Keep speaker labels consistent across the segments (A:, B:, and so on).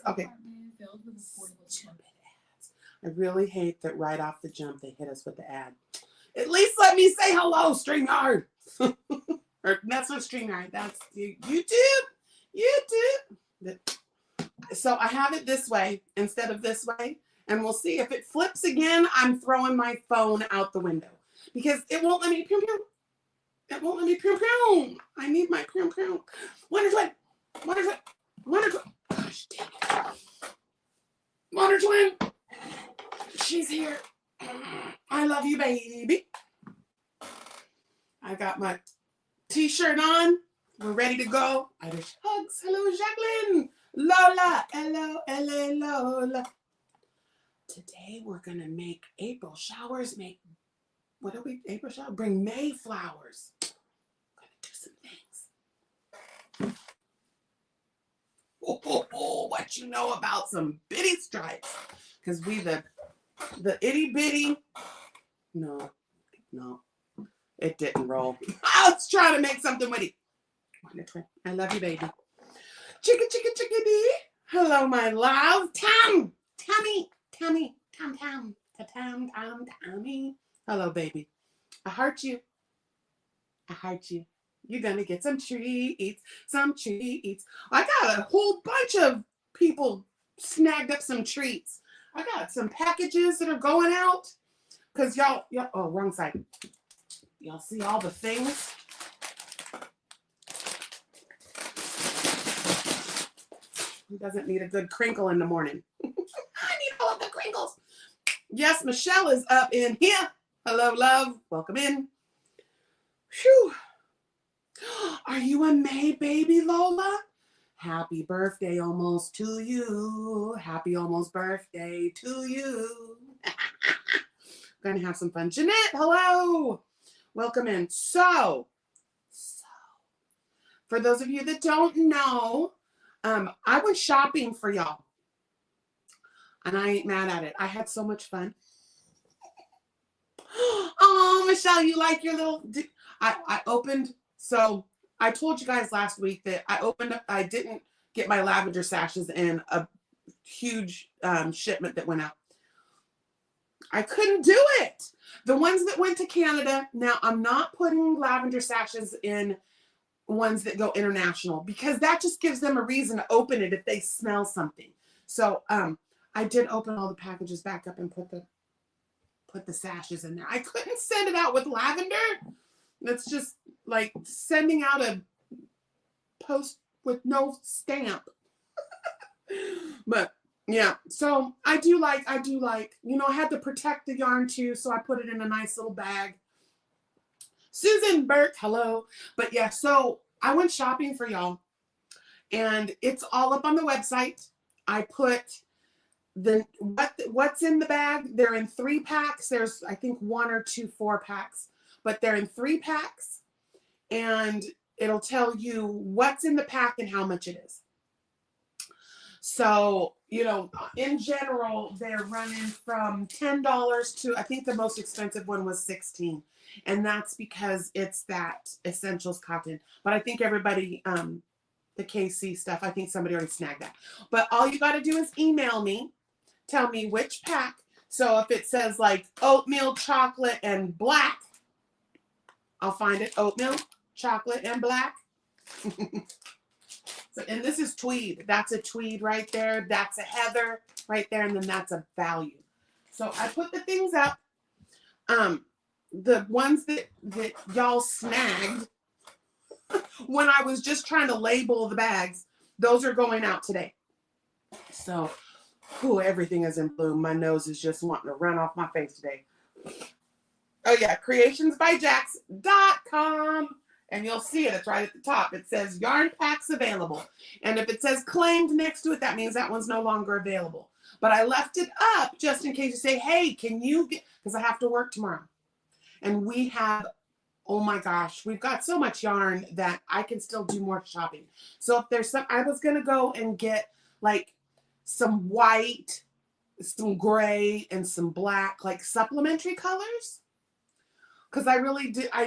A: Okay. I really hate that right off the jump they hit us with the ad. At least let me say hello, StreamYard. Or that's not StreamYard. That's YouTube. YouTube. So I have it this way instead of this way. And we'll see if it flips again. I'm throwing my phone out the window because it won't let me pew pew. It won't let me pew pew. I need my pew pew. Wonder Twin. Wonder Twin. Wonder Twin. Gosh dang it. Wonder Twin. She's here. I love you, baby. I got my t-shirt on. We're ready to go. Irish hugs. Hello, Jacqueline. Lola. Hello, LA Lola. Today we're going to make April showers. What are we? April showers? Bring May flowers. I'm going to do some things. What you know about some bitty stripes? Because we the itty bitty. No, it didn't roll. I was trying to make something witty. I love you, baby. Chickadee. Hello, my love. Tammy. Hello, baby. I heart you. You're gonna get some treats. I got a whole bunch of people snagged up some treats. I got some packages that are going out because y'all, oh, wrong side. Y'all see all the things? Who doesn't need a good crinkle in the morning? I need all of the crinkles. Yes, Michelle is up in here. Hello, love. Welcome in. Phew. Are you a May baby, Lola? Happy birthday almost to you. Happy almost birthday to you. Gonna have some fun. Jeanette, hello. Welcome in. So, for those of you that don't know, I went shopping for y'all. And I ain't mad at it. I had so much fun. Oh, Michelle, you like your little... I opened... So, I told you guys last week that I didn't get my lavender sashes in a huge shipment that went out. I couldn't do it. The ones that went to Canada, now I'm not putting lavender sashes in ones that go international because that just gives them a reason to open it if they smell something. So I did open all the packages back up and put the sashes in there. I couldn't send it out with lavender. That's just like sending out a post with no stamp. But yeah, so I do like, you know, I had to protect the yarn too, so I put it in a nice little bag. Susan Burke, hello. But yeah, so I went shopping for y'all, and it's all up on the website. I put what's in the bag. They're in 3-packs. There's, I think, 1 or 2 4-packs, but they're in 3-packs, and it'll tell you what's in the pack and how much it is. So, you know, in general, they're running from $10 to, I think the most expensive one was $16. And that's because it's that Essentials cotton. But I think everybody, the KC stuff, I think somebody already snagged that. But all you got to do is email me, tell me which pack. So if it says like oatmeal, chocolate, and black, I'll find it. Oatmeal, chocolate, and black. So, and this is tweed. That's a tweed right there. That's a heather right there. And then that's a value. So I put the things up. The ones that y'all snagged when I was just trying to label the bags, those are going out today. So, everything is in bloom. My nose is just wanting to run off my face today. Oh yeah, creationsbyjaxed.com. And you'll see it. It's right at the top. It says yarn packs available. And if it says claimed next to it, that means that one's no longer available. But I left it up just in case you say, hey, can you get, because I have to work tomorrow. And we have, oh my gosh, we've got so much yarn that I can still do more shopping. So if there's some, I was going to go and get like some white, some gray, and some black, like supplementary colors. Because I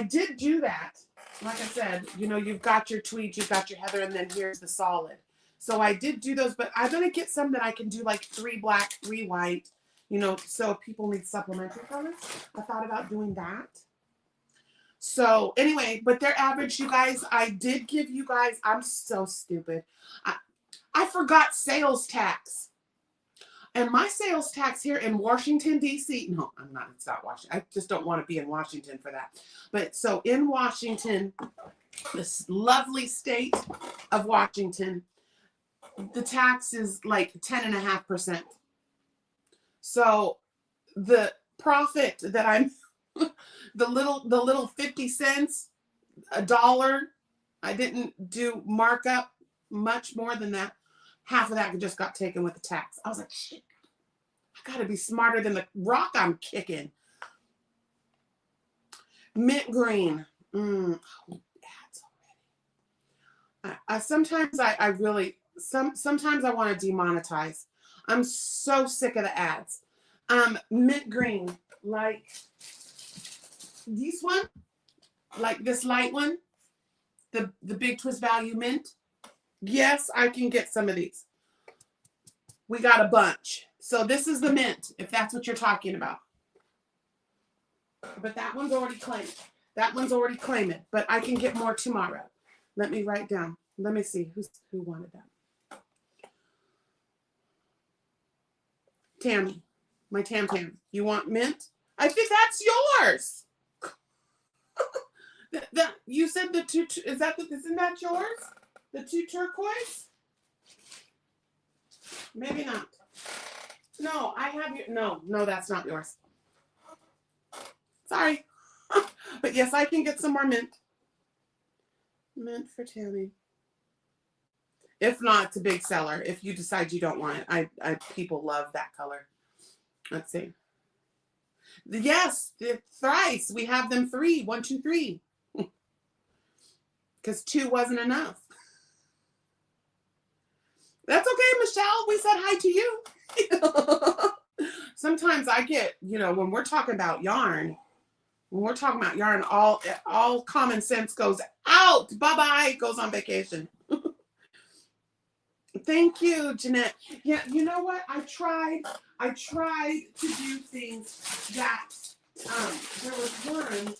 A: did do that. Like I said, you know, you've got your tweed, you've got your heather, and then here's the solid. So I did do those, but I'm going to get some that I can do like 3 black, 3 white, you know, so if people need supplementary colors. I thought about doing that. So anyway, but they're average, you guys. I did give you guys, I'm so stupid. I forgot sales tax. And my sales tax here in Washington, D.C., no, I'm not, it's not Washington. I just don't want to be in Washington for that. But so in Washington, this lovely state of Washington, the tax is like 10.5%. So the profit that I'm, the little 50 cents, $1, I didn't do markup much more than that. Half of that just got taken with the tax. I was like, shit, I gotta be smarter than the rock I'm kicking. Mint green. Oh, ads already. Sometimes I really, sometimes I want to demonetize. I'm so sick of the ads. Mint green, like this one, like this light one, the Big Twist Value Mint. Yes, I can get some of these. We got a bunch. So this is the mint, if that's what you're talking about. But that one's already claimed. That one's already claiming. But I can get more tomorrow. Let me write down. Let me see who wanted that. Tammy, my Tam. You want mint? I think that's yours. You said the two. Isn't that yours? The 2 turquoise? Maybe not. No, I have your, no, that's not yours. Sorry. But yes, I can get some more mint. Mint for Tammy. If not, it's a big seller. If you decide you don't want it. People love that color. Let's see. Yes, thrice. We have them 3. 1, 2, 3. Because 2 wasn't enough. That's okay, Michelle. We said hi to you. Sometimes I get, you know, when we're talking about yarn, all common sense goes out. Bye-bye. Goes on vacation. Thank you, Jeanette. Yeah, you know what? I tried to do things that, there was one.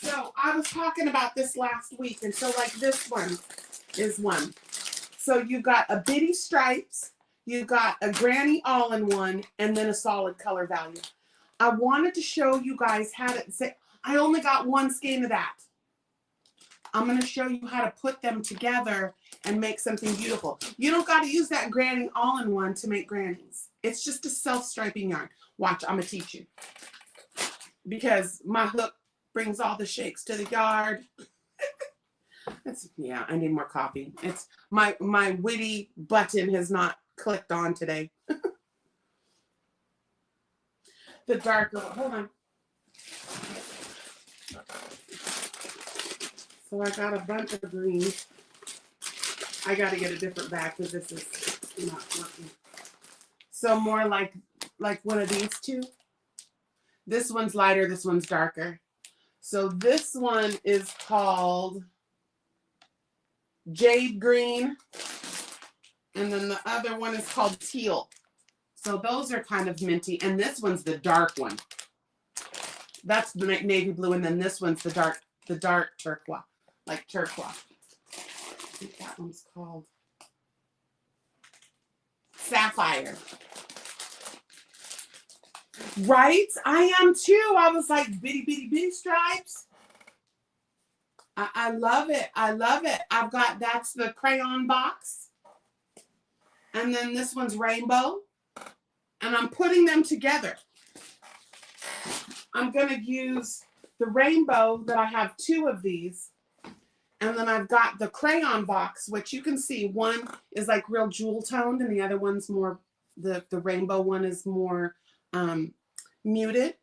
A: So I was talking about this last week, and so like this one is one. So you've got a bitty stripes, you've got a granny all-in-one, and then a solid color value. I wanted to show you guys how to say, I only got 1 skein of that. I'm going to show you how to put them together and make something beautiful. You don't got to use that granny all-in-one to make grannies. It's just a self-striping yarn. Watch, I'm going to teach you. Because my hook brings all the shakes to the yard. Yeah, I need more coffee. It's my witty button has not clicked on today. The darker, hold on. So I got a bunch of green. I got to get a different bag because this is not working. So more like one of these two. This one's lighter, this one's darker. So this one is called Jade Green. And then the other one is called Teal. So those are kind of minty. And this one's the dark one. That's the navy blue. And then this one's the dark turquoise. Like turquoise. I think that one's called Sapphire. Right? I am too. I was like bitty stripes. I love it. I love it. That's the crayon box. And then this one's rainbow. And I'm putting them together. I'm going to use the rainbow that I have 2 of these. And then I've got the crayon box, which you can see one is like real jewel toned and the other one's more, the rainbow one is more muted.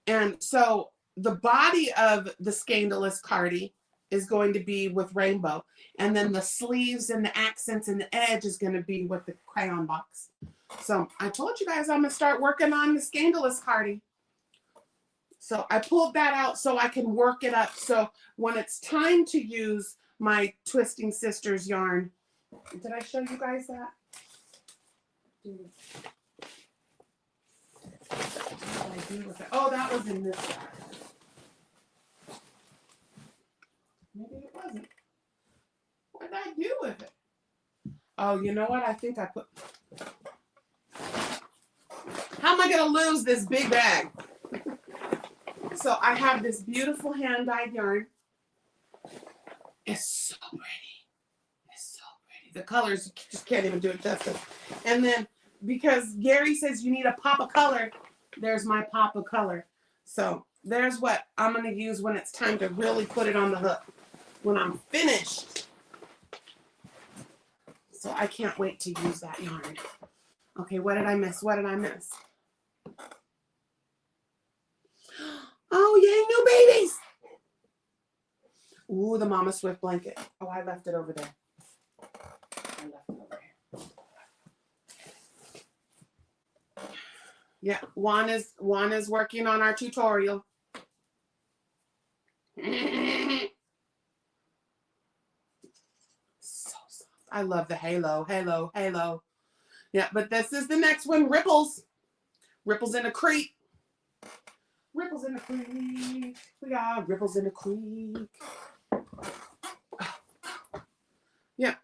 A: And so the body of the scandalous cardi is going to be with rainbow. And then the sleeves and the accents and the edge is going to be with the crayon box. So I told you guys I'm going to start working on the scandalous cardi. So I pulled that out so I can work it up. So when it's time to use my Twisting Sisters yarn. Did I show you guys that? What did I do with it? Oh, that was in this bag. Maybe it wasn't. What did I do with it? Oh, you know what? I think I put... How am I going to lose this big bag? So I have this beautiful hand-dyed yarn. It's so pretty. It's so pretty. The colors just can't even do it justice. And then because Gary says you need a pop of color, there's my pop of color. So there's what I'm going to use when it's time to really put it on the hook. When I'm finished. So I can't wait to use that yarn. Okay, what did I miss? What did I miss? Oh, yay, new babies! Ooh, the Mama Swift blanket. Oh, I left it over there. I left it over here. Yeah, Juan is working on our tutorial. So soft. I love the halo, halo, halo. Yeah, but this is the next one, ripples. Ripples in the creek. Ripples in the creek. We got ripples in the creek. Yeah.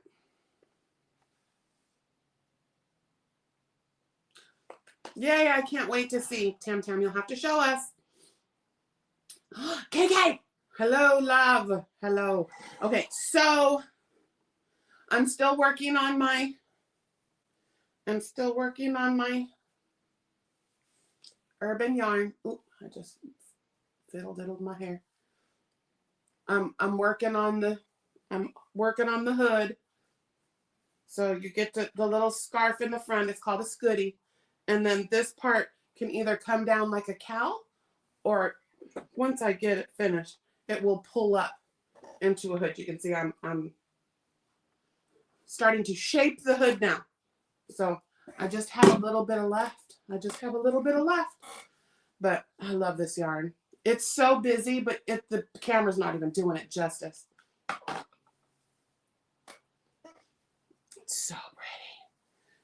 A: Yay, I can't wait to see. Tam Tam, you'll have to show us. KK! Hello, love. Hello. Okay, so I'm still working on my urban yarn. Oop, I just fiddled my hair. I'm working on the hood. So you get the little scarf in the front. It's called a scooty. And then this part can either come down like a cowl, or once I get it finished, it will pull up into a hood. You can see I'm starting to shape the hood now. So I just have a little bit of left. But I love this yarn. It's so busy, but the camera's not even doing it justice. It's so pretty.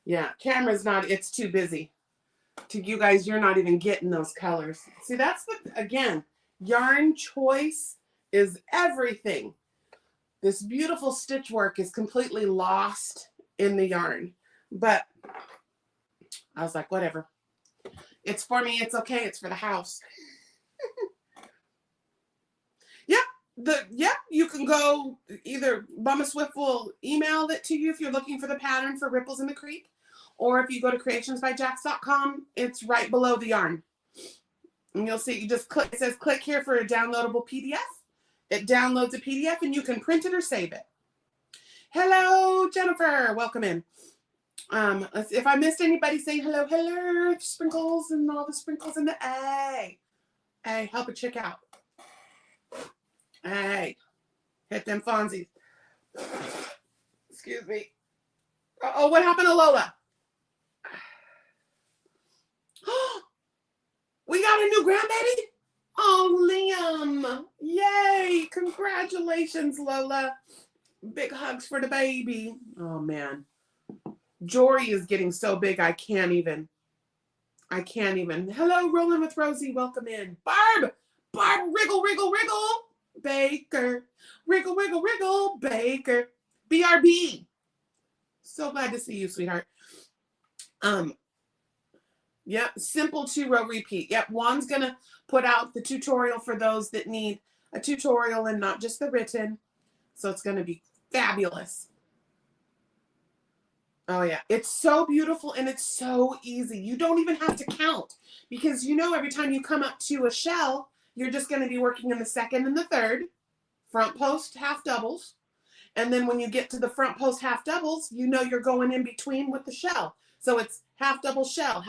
A: Yeah, camera's not, it's too busy. To you guys, you're not even getting those colors. See, that's again, yarn choice is everything. This beautiful stitch work is completely lost in the yarn. But I was like, whatever. It's for me, it's okay, it's for the house. You can go, either Mama Swift will email it to you if you're looking for the pattern for Ripples in the Creek, or if you go to creationsbyjaxed.com, it's right below the yarn. And you'll see, you just click, it says click here for a downloadable PDF. It downloads a PDF and you can print it or save it. Hello, Jennifer, welcome in. If I missed anybody, say hello, hello, sprinkles and all the sprinkles in the A. Hey, help a chick out. Hey, hit them Fonzies. Excuse me. Oh, what happened to Lola? We got a new grandbaby? Oh, Liam. Yay. Congratulations, Lola. Big hugs for the baby. Oh, man. Jory is getting so big, I can't even. Hello, Rolling with Rosie. Welcome in. Barb, wriggle, wriggle, wriggle. Baker. Wriggle, wriggle, wriggle. Baker. BRB. So glad to see you, sweetheart. Yep, simple 2-row repeat. Yep, Juan's going to put out the tutorial for those that need a tutorial and not just the written. So it's going to be fabulous. Oh, yeah. It's so beautiful and it's so easy. You don't even have to count because, you know, every time you come up to a shell, you're just going to be working in the second and the third, front post half doubles. And then when you get to the front post half doubles, you know you're going in between with the shell. So it's half double shell,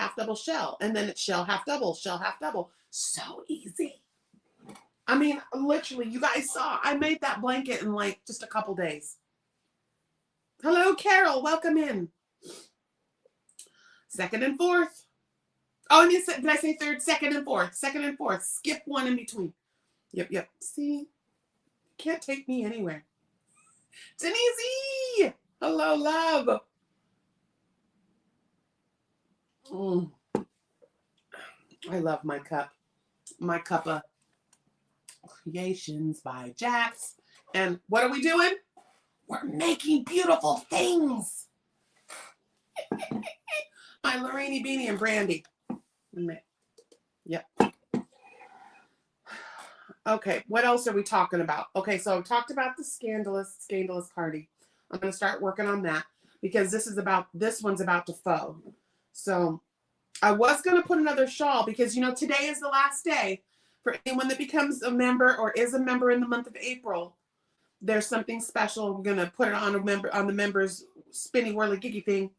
A: and then it's shell, half double, shell, half double. So easy. I mean, literally, you guys saw, I made that blanket in like just a couple days. Hello, Carol, welcome in. Second and fourth. Oh, did I say third? Second and fourth, skip one in between. Yep. See, can't take me anywhere. Denise! Hello, love. I love my cup. My cup of creations by Jaxed. And what are we doing? We're making beautiful things. My Lorraine Beanie and Brandy. Yep. Okay, what else are we talking about? Okay, so I've talked about the scandalous party. I'm going to start working on that because this one's about to foe. So I was going to put another shawl because, you know, today is the last day for anyone that becomes a member or is a member in the month of April. There's something special. I'm going to put it on the members spinny whirly giggy thing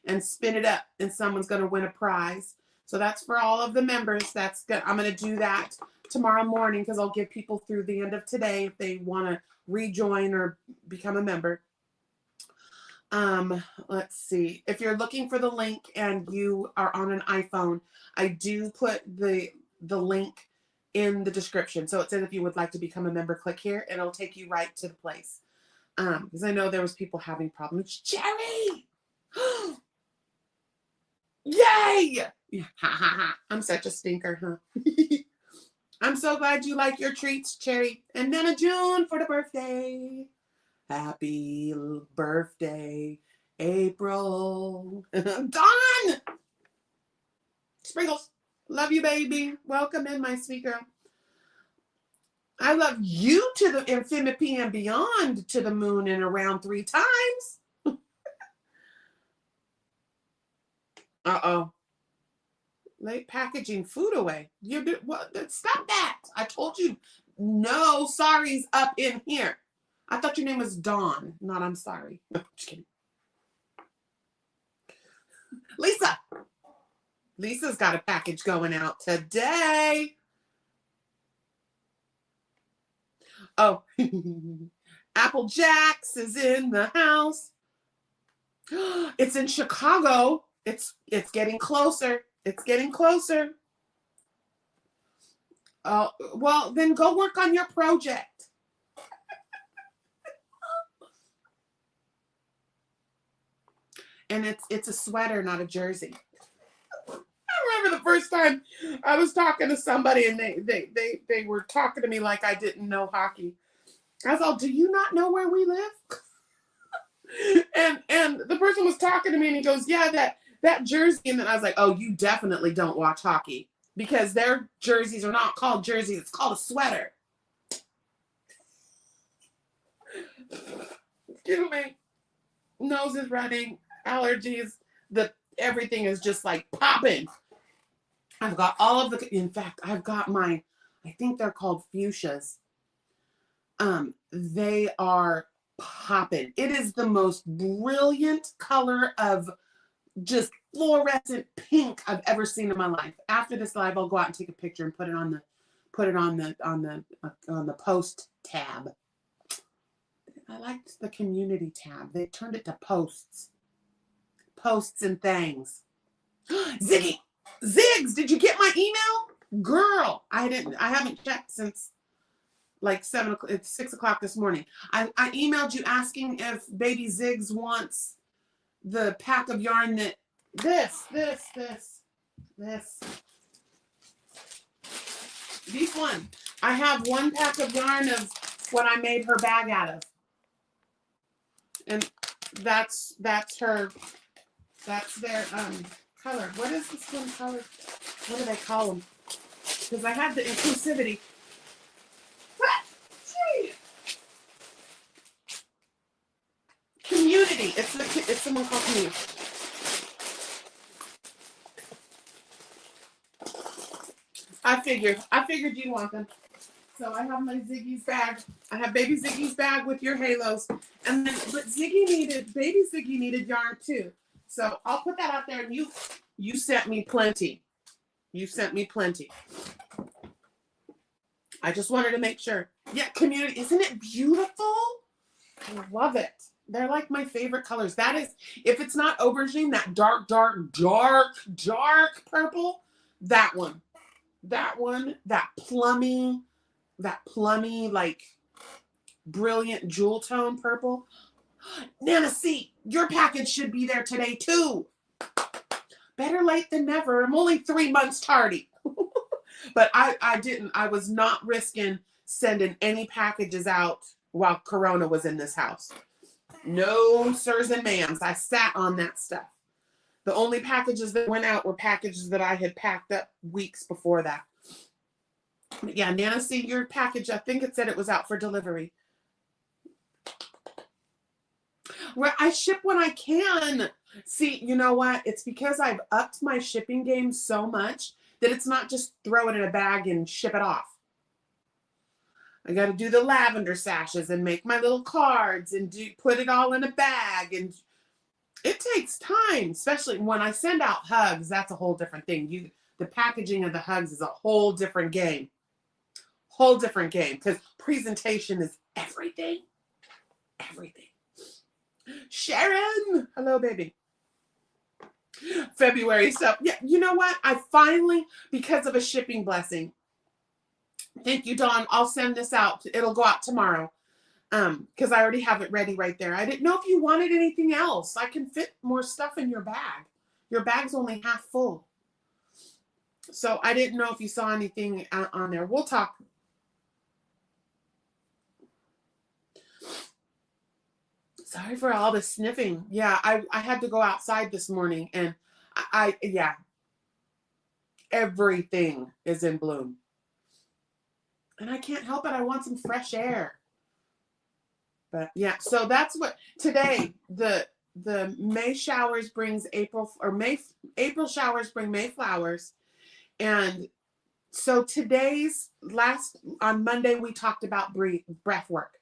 A: and spin it up, and someone's going to win a prize. So that's for all of the members. That's good. I'm going to do that tomorrow morning because I'll give people through the end of today if they want to rejoin or become a member. Let's see. If you're looking for the link and you are on an iPhone, I do put the link in the description. So it says if you would like to become a member, click here and it'll take you right to the place. Because I know there was people having problems. Cherry! Yay! Yeah, ha, ha, ha. I'm such a stinker, huh? I'm so glad you like your treats, Cherry. And then a June for the birthday. Happy birthday, April. Dawn! Sprinkles. Love you, baby. Welcome in, my sweet girl. I love you to the infinity and beyond, to the moon and around 3 times. Uh-oh. Late packaging food away. Stop that. I told you no sorries up in here. I thought your name was Dawn, not I'm sorry. No, just kidding. Lisa. Lisa's got a package going out today. Oh, Apple Jax is in the house. It's in Chicago. It's getting closer. It's getting closer. Oh, well, then go work on your project. And it's a sweater, not a jersey. I remember the first time I was talking to somebody and they were talking to me like I didn't know hockey. I was like, do you not know where we live? and the person was talking to me and he goes, yeah, that jersey. And then I was like, oh, you definitely don't watch hockey because their jerseys are not called jerseys. It's called a sweater. Excuse me. Nose is running. Allergies. Everything is just like popping. I've got all of in fact, I've got I think they're called fuchsias. They are popping. It is the most brilliant color of just fluorescent pink I've ever seen in my life. After this live, I'll go out and take a picture and put it on the post tab. I liked the community tab. They turned it to posts and things. Ziggy, Ziggs, did you get my email? Girl, I haven't checked since like 7 o'clock. It's 6 o'clock this morning. I emailed you asking if baby Ziggs wants the pack of yarn that this. These one. I have one pack of yarn of what I made her bag out of. And that's their color. What is this one color? What do they call them? Because I had the inclusivity. Community. It's someone called community. I figured you'd want them. So I have my Ziggy's bag. I have baby Ziggy's bag with your halos. And then but baby Ziggy needed yarn too. So I'll put that out there and you sent me plenty. You sent me plenty. I just wanted to make sure. Yeah, community. Isn't it beautiful? I love it. They're like my favorite colors. That is, if it's not aubergine, that dark purple, that one, that plummy, like brilliant jewel tone purple. Nana C, your package should be there today too. Better late than never. I'm only 3 months tardy. But I was not risking sending any packages out while Corona was in this house. No sirs and ma'ams. I sat on that stuff. The only packages that went out were packages that I had packed up weeks before that. But yeah, Nana C, your package, I think it said it was out for delivery. Well, I ship when I can. See, you know what? It's because I've upped my shipping game so much that it's not just throw it in a bag and ship it off. I got to do the lavender sashes and make my little cards and put it all in a bag. And it takes time, especially when I send out hugs. That's a whole different thing. The packaging of the hugs is a whole different game. Whole different game, because presentation is everything. Everything. Sharon, hello, baby. February stuff. Yeah, you know what? I finally, because of a shipping blessing. Thank you, Dawn. I'll send this out. It'll go out tomorrow. Because I already have it ready right there. I didn't know if you wanted anything else. I can fit more stuff in your bag. Your bag's only half full. So I didn't know if you saw anything on there. We'll talk. Sorry for all the sniffing. Yeah, I had to go outside this morning and yeah, everything is in bloom. And I can't help it. I want some fresh air. But yeah, so that's what today, the May showers brings April, or April showers bring May flowers. And so on Monday, we talked about breath work.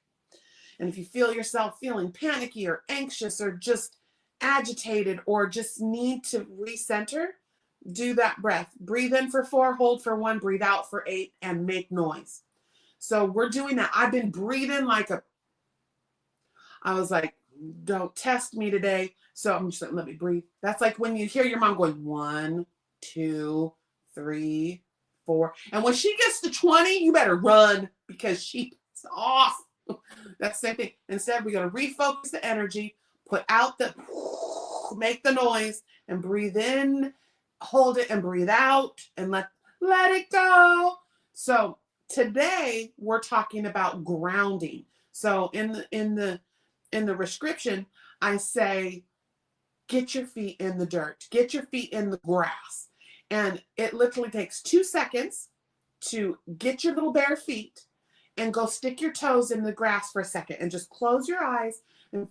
A: And if you feel yourself feeling panicky or anxious or just agitated or just need to recenter, do that breath. Breathe in for 4, hold for 1, breathe out for 8, and make noise. So we're doing that. I've been breathing I was like, don't test me today. So I'm just like, let me breathe. That's like when you hear your mom going 1, 2, 3, 4. And when she gets to 20, you better run because she's off. That's the same thing. Instead, we're going to refocus the energy, put out make the noise, and breathe in, hold it, and breathe out, and let it go. So today we're talking about grounding. So in the prescription, I say, get your feet in the dirt, get your feet in the grass, and it literally takes 2 seconds to get your little bare feet and go stick your toes in the grass for a second and just close your eyes and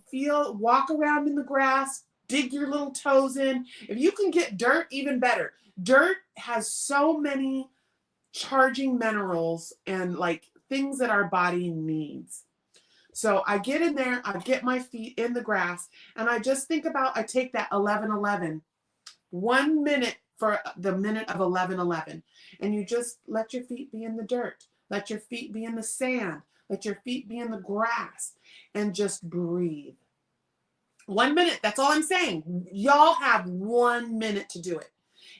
A: walk around in the grass, dig your little toes in. If you can get dirt, even better. Dirt has so many charging minerals and like things that our body needs. So I get in there, I get my feet in the grass, and I just think about, I take that 11:11, 1 minute for the minute of 11:11, and you just let your feet be in the dirt. Let your feet be in the sand. Let your feet be in the grass and just breathe. 1 minute, that's all I'm saying. Y'all have 1 minute to do it.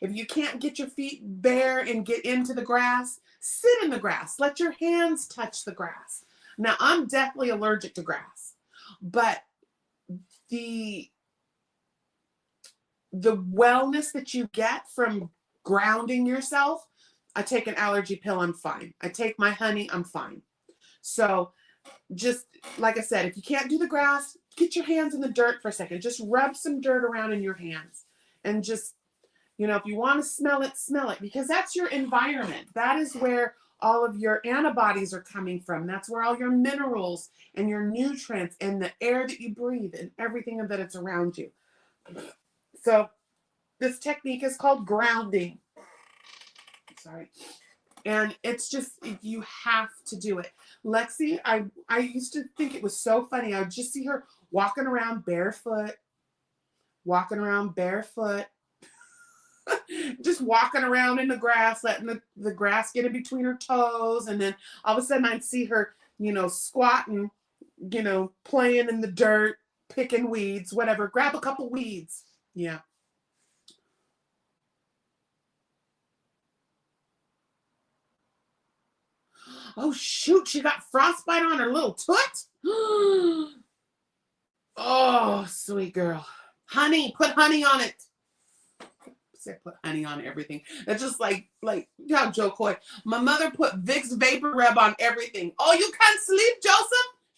A: If you can't get your feet bare and get into the grass, sit in the grass. Let your hands touch the grass. Now, I'm definitely allergic to grass, but the wellness that you get from grounding yourself, I take an allergy pill, I'm fine. I take my honey, I'm fine. So just like I said, if you can't do the grass, get your hands in the dirt for a second. Just rub some dirt around in your hands and just, if you want to smell it, because that's your environment. That is where all of your antibodies are coming from. That's where all your minerals and your nutrients and the air that you breathe and everything that it's around you. So this technique is called grounding. Sorry. And it's just, you have to do it. Lexi, I used to think it was so funny. I would just see her walking around barefoot, just walking around in the grass, letting the grass get in between her toes. And then all of a sudden I'd see her, squatting, playing in the dirt, picking weeds, whatever, grab a couple weeds. Yeah. Oh, shoot. She got frostbite on her little toot. Oh, sweet girl. Honey, put honey on it. Say put honey on everything. That's just like how Joe Coy. My mother put Vicks Vapor Rub on everything. Oh, you can't sleep, Joseph?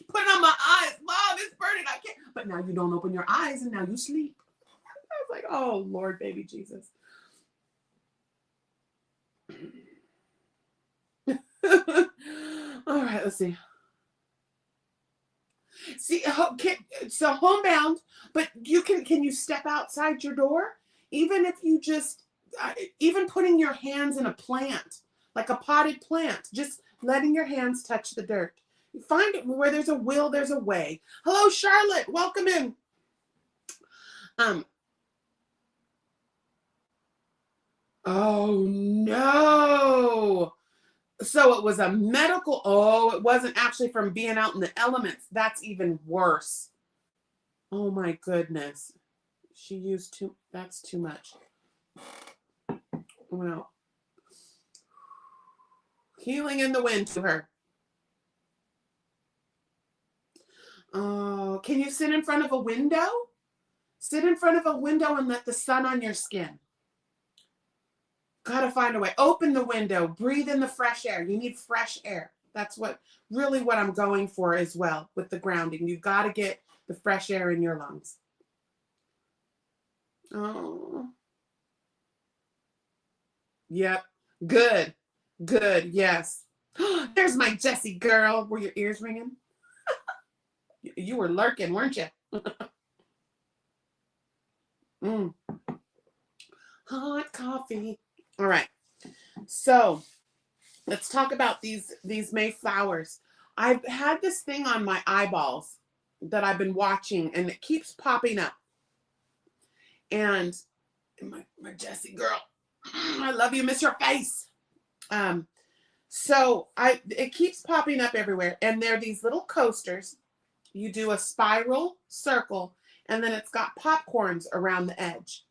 A: Put it on my eyes. Mom, it's burning. I can't. But now you don't open your eyes and now you sleep. I was like, oh, Lord, baby Jesus. All right, let's see. See, so homebound, but can you step outside your door? Even if you just, even putting your hands in a plant, like a potted plant, just letting your hands touch the dirt. Find it where there's a will, there's a way. Hello, Charlotte. Welcome in. Oh no. So it was a medical, oh, it wasn't actually from being out in the elements. That's even worse. Oh my goodness. She used that's too much. Well, healing in the wind to her. Oh, can you sit in front of a window? Sit in front of a window and let the sun on your skin. Gotta find a way. Open the window. Breathe in the fresh air. You need fresh air. That's really what I'm going for as well with the grounding. You've got to get the fresh air in your lungs. Oh. Yep. Good. Good. Yes. There's my Jessie girl. Were your ears ringing? You were lurking, weren't you? Hot coffee. All right. So let's talk about these Mayflowers. I've had this thing on my eyeballs that I've been watching, and it keeps popping up. And my Jessie girl, I love you, miss your face. So it keeps popping up everywhere, and they're these little coasters. You do a spiral circle, and then it's got popcorns around the edge.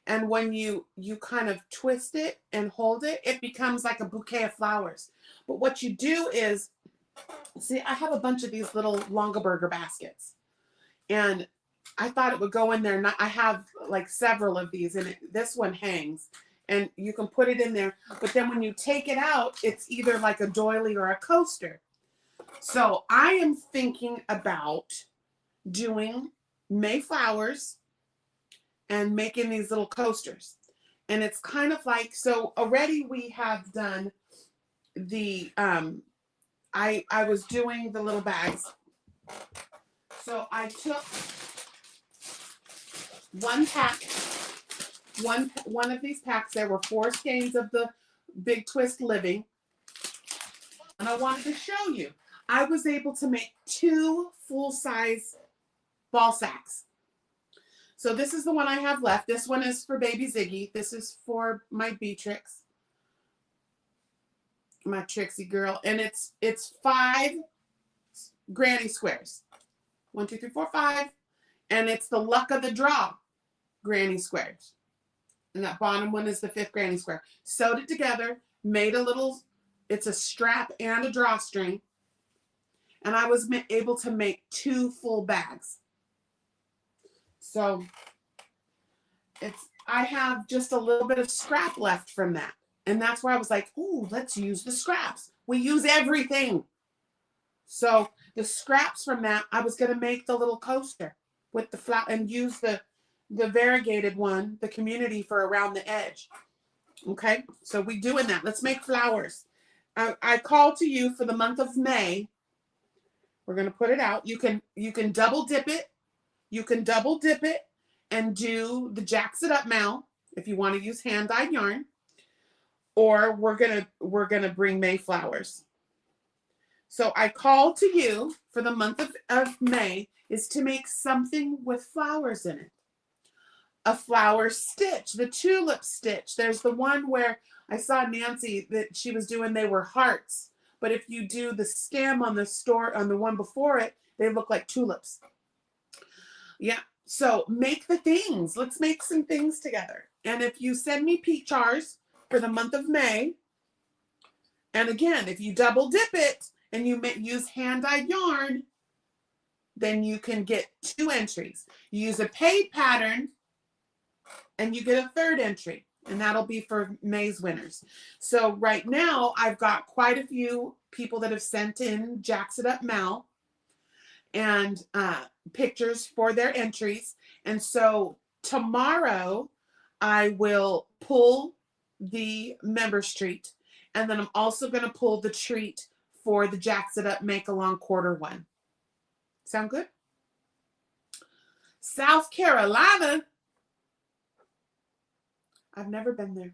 A: And when you kind of twist it and hold it, it becomes like a bouquet of flowers. But what you do is, see, I have a bunch of these little Longaberger baskets. And I thought it would go in there. I have like several of these, and this one hangs. And you can put it in there. But then when you take it out, it's either like a doily or a coaster. So I am thinking about doing Mayflowers and making these little coasters. And it's kind of like, so already we have done the, I was doing the little bags. So I took one pack, one of these packs. There were 4 skeins of the Big Twist Living. And I wanted to show you. I was able to make 2 full-size ball sacks. So this is the one I have left. This one is for baby Ziggy. This is for my Beatrix, my Trixie girl. And it's 5 granny squares. 1, 2, 3, 4, 5. And it's the luck of the draw granny squares. And that bottom one is the 5th granny square. Sewed it together, made a little, it's a strap and a drawstring. And I was able to make 2 full bags. So I have just a little bit of scrap left from that. And that's where I was like, ooh, let's use the scraps. We use everything. So the scraps from that, I was going to make the little coaster with the flower and use the variegated one, the community, for around the edge. Okay, so we doing that. Let's make flowers. I call to you for the month of May. We're going to put it out. You can double dip it. You can double dip it and do the Jaxed Up Mal if you want to use hand dyed yarn, or we're gonna bring Mayflowers. So I call to you for the month of May is to make something with flowers in it. A flower stitch, the tulip stitch. There's the one where I saw Nancy that she was doing, they were hearts. But if you do the stem on the one before it, they look like tulips. Yeah, so make the things. Let's make some things together. And if you send me peach jars for the month of May, And again, if you double dip it and you use hand-dyed yarn, then you can get 2 entries. You use a paid pattern and you get a 3rd entry, and that'll be for May's winners. So right now I've got quite a few people that have sent in Jaxed Up Mal and pictures for their entries. And so tomorrow I will pull the members treat, and then I'm also going to pull the treat for the Jaxed Up Make Along quarter 1. Sound good? South Carolina. I've never been there.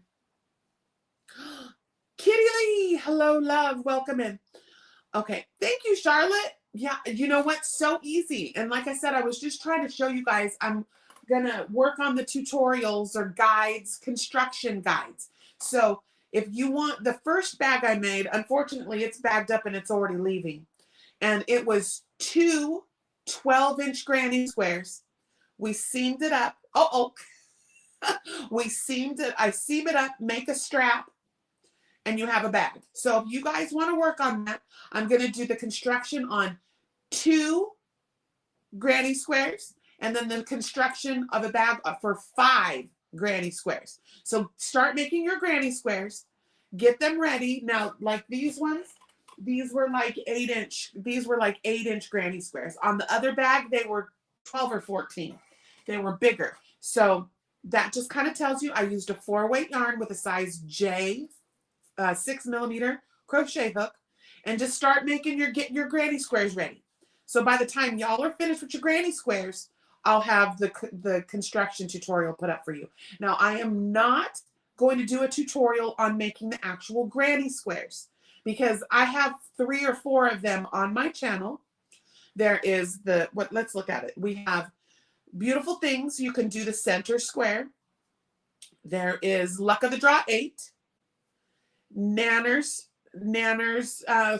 A: Kitty Lee, hello, love, welcome in. Okay, thank you, Charlotte. Yeah, you know what? So easy. And like I said, I was just trying to show you guys, I'm gonna work on the tutorials or guides, construction guides. So if you want the first bag I made, unfortunately, it's bagged up and it's already leaving. And it was 2 12-inch granny squares. We seamed it up. We seamed it. I seam it up, make a strap, and you have a bag. So if you guys want to work on that, I'm going to do the construction on 2 granny squares, and then the construction of a bag for 5 granny squares. So start making your granny squares, get them ready. Now, like these ones, these were like 8-inch. These were like 8-inch granny squares. On the other bag, they were 12 or 14. They were bigger. So that just kind of tells you I used a 4-weight yarn with a size J 6mm crochet hook, and just start making get your granny squares ready. So by the time y'all are finished with your granny squares, I'll have the construction tutorial put up for you. Now, I am not going to do a tutorial on making the actual granny squares because I have 3 or 4 of them on my channel. There is let's look at it. We have Beautiful Things. You can do the center square. There is Luck of the Draw 8. Nanners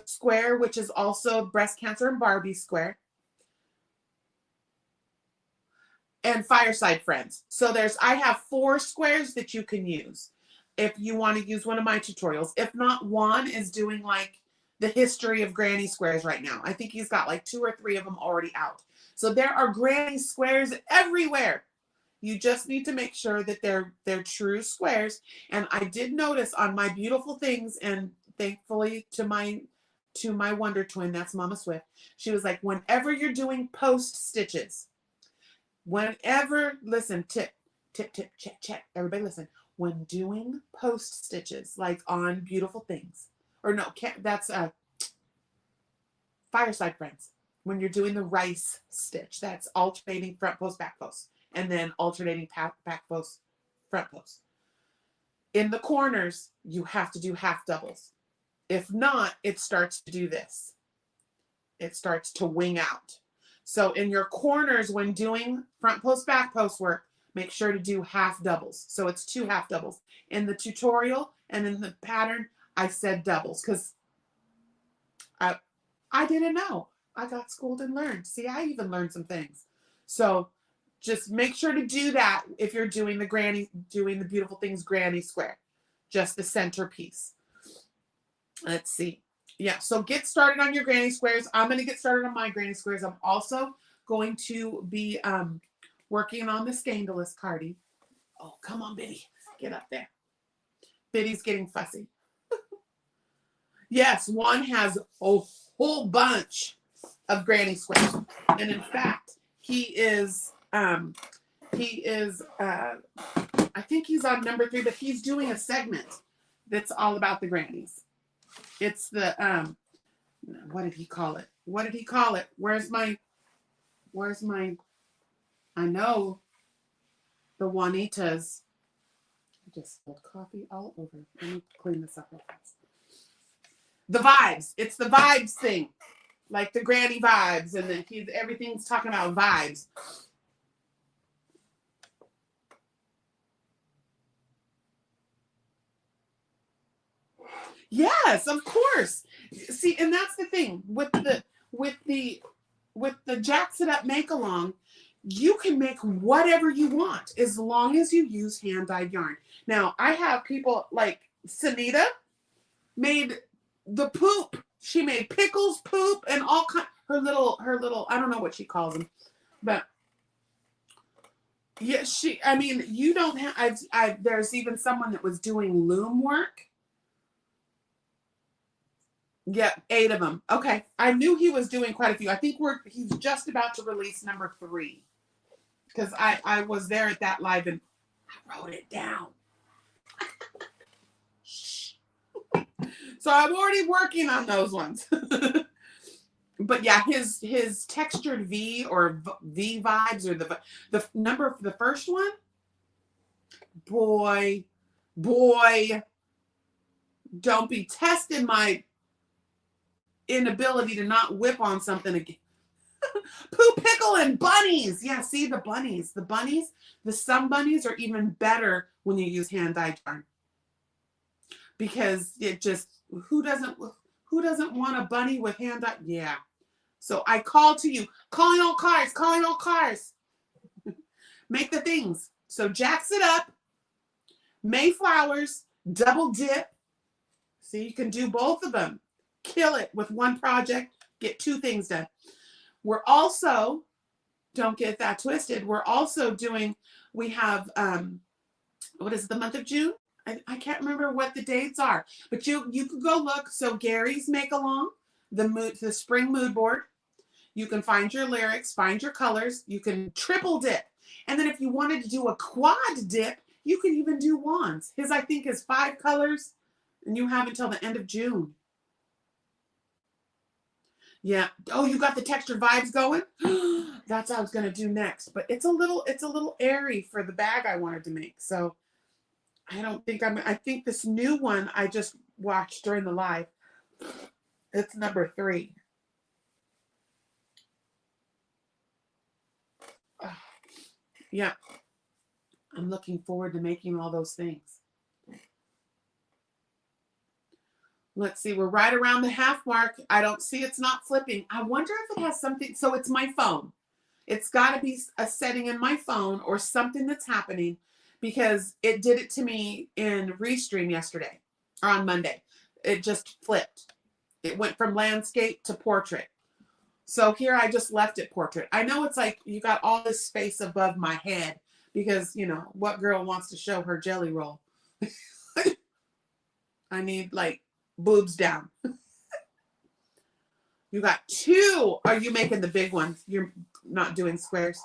A: square, which is also Breast Cancer and Barbie square. And Fireside Friends. So I have 4 squares that you can use if you want to use one of my tutorials. If not, Juan is doing like the history of granny squares right now. I think he's got like 2 or 3 of them already out. So there are granny squares everywhere. You just need to make sure that they're true squares. And I did notice on my Beautiful Things, and thankfully to my Wonder Twin, that's Mama Swift, she was like, whenever you're doing post stitches, listen, tip, check, everybody listen. When doing post stitches, like on Beautiful Things, or no, that's Fireside Friends. When you're doing the rice stitch, that's alternating front post, back post, and then alternating back post, front post. In the corners, you have to do half doubles. If not, it starts to do this. It starts to wing out. So in your corners, when doing front post, back post work, make sure to do half doubles. So it's 2 half doubles. In the tutorial and in the pattern, I said doubles because I didn't know. I got schooled and learned. See, I even learned some things. So just make sure to do that if you're doing the Beautiful Things granny square, just the center piece. Let's see. Yeah, so get started on your granny squares. I'm going to get started on my granny squares. I'm also going to be working on the scandalous cardie. Oh, come on, Biddy. Get up there. Biddy's getting fussy. Yes, one has a whole bunch of granny squares. And in fact, he is I think he's on number 3, but he's doing a segment that's all about the grannies. It's the what did he call it? Where's my I know the Juanitas. I just spilled coffee all over. Let me clean this up real fast. The vibes. It's the vibes thing. Like the granny vibes, and then everything's talking about vibes. Yes, of course. See, and that's the thing with the Jaxed Up Make Along, you can make whatever you want as long as you use hand-dyed yarn. Now, I have people like Sunita made the poop. She made pickles, poop, and all kind. Her little. I don't know what she calls them, but yeah, I mean, you don't have. There's even someone that was doing loom work. Yeah, 8 of them. Okay, I knew he was doing quite a few. I think he's just about to release number 3, because I was there at that live and I wrote it down. So I'm already working on those ones. But yeah, his textured V or V vibes, or the number for the first one, boy, don't be testing my inability to not whip on something again. Poo, pickle, and bunnies. Yeah, see the bunnies. Some bunnies are even better when you use hand dyed yarn, because it just, who doesn't want a bunny with hand dyed? Yeah. So I call to you, calling all cars. Make the things. So Jaxed It Up, Mayflowers, double dip. See, you can do both of them. Kill it with one project. Get 2 things done. We're also, don't get that twisted, we're also doing, we have, what is it, the month of June? I can't remember what the dates are, but you can go look. So Gary's Make Along, the spring mood board. You can find your lyrics, find your colors. You can triple dip. And then if you wanted to do a quad dip, you can even do wands. His, I think, is 5 colors, and you have until the end of June. Yeah. Oh, you got the textured vibes going? That's what I was going to do next. But it's a little airy for the bag I wanted to make. So I don't think I think this new one I just watched during the live, it's number 3. Yeah. I'm looking forward to making all those things. Let's see, we're right around the half mark. I don't see it's not flipping. I wonder if it has something. So it's my phone. It's got to be a setting in my phone or something that's happening, because it did it to me in Restream yesterday or on Monday. It just flipped. It went from landscape to portrait. So here I just left it portrait. I know it's like you got all this space above my head, because, you know, what girl wants to show her jelly roll? I need like boobs down. You got 2. Are you making the big ones? You're not doing squares.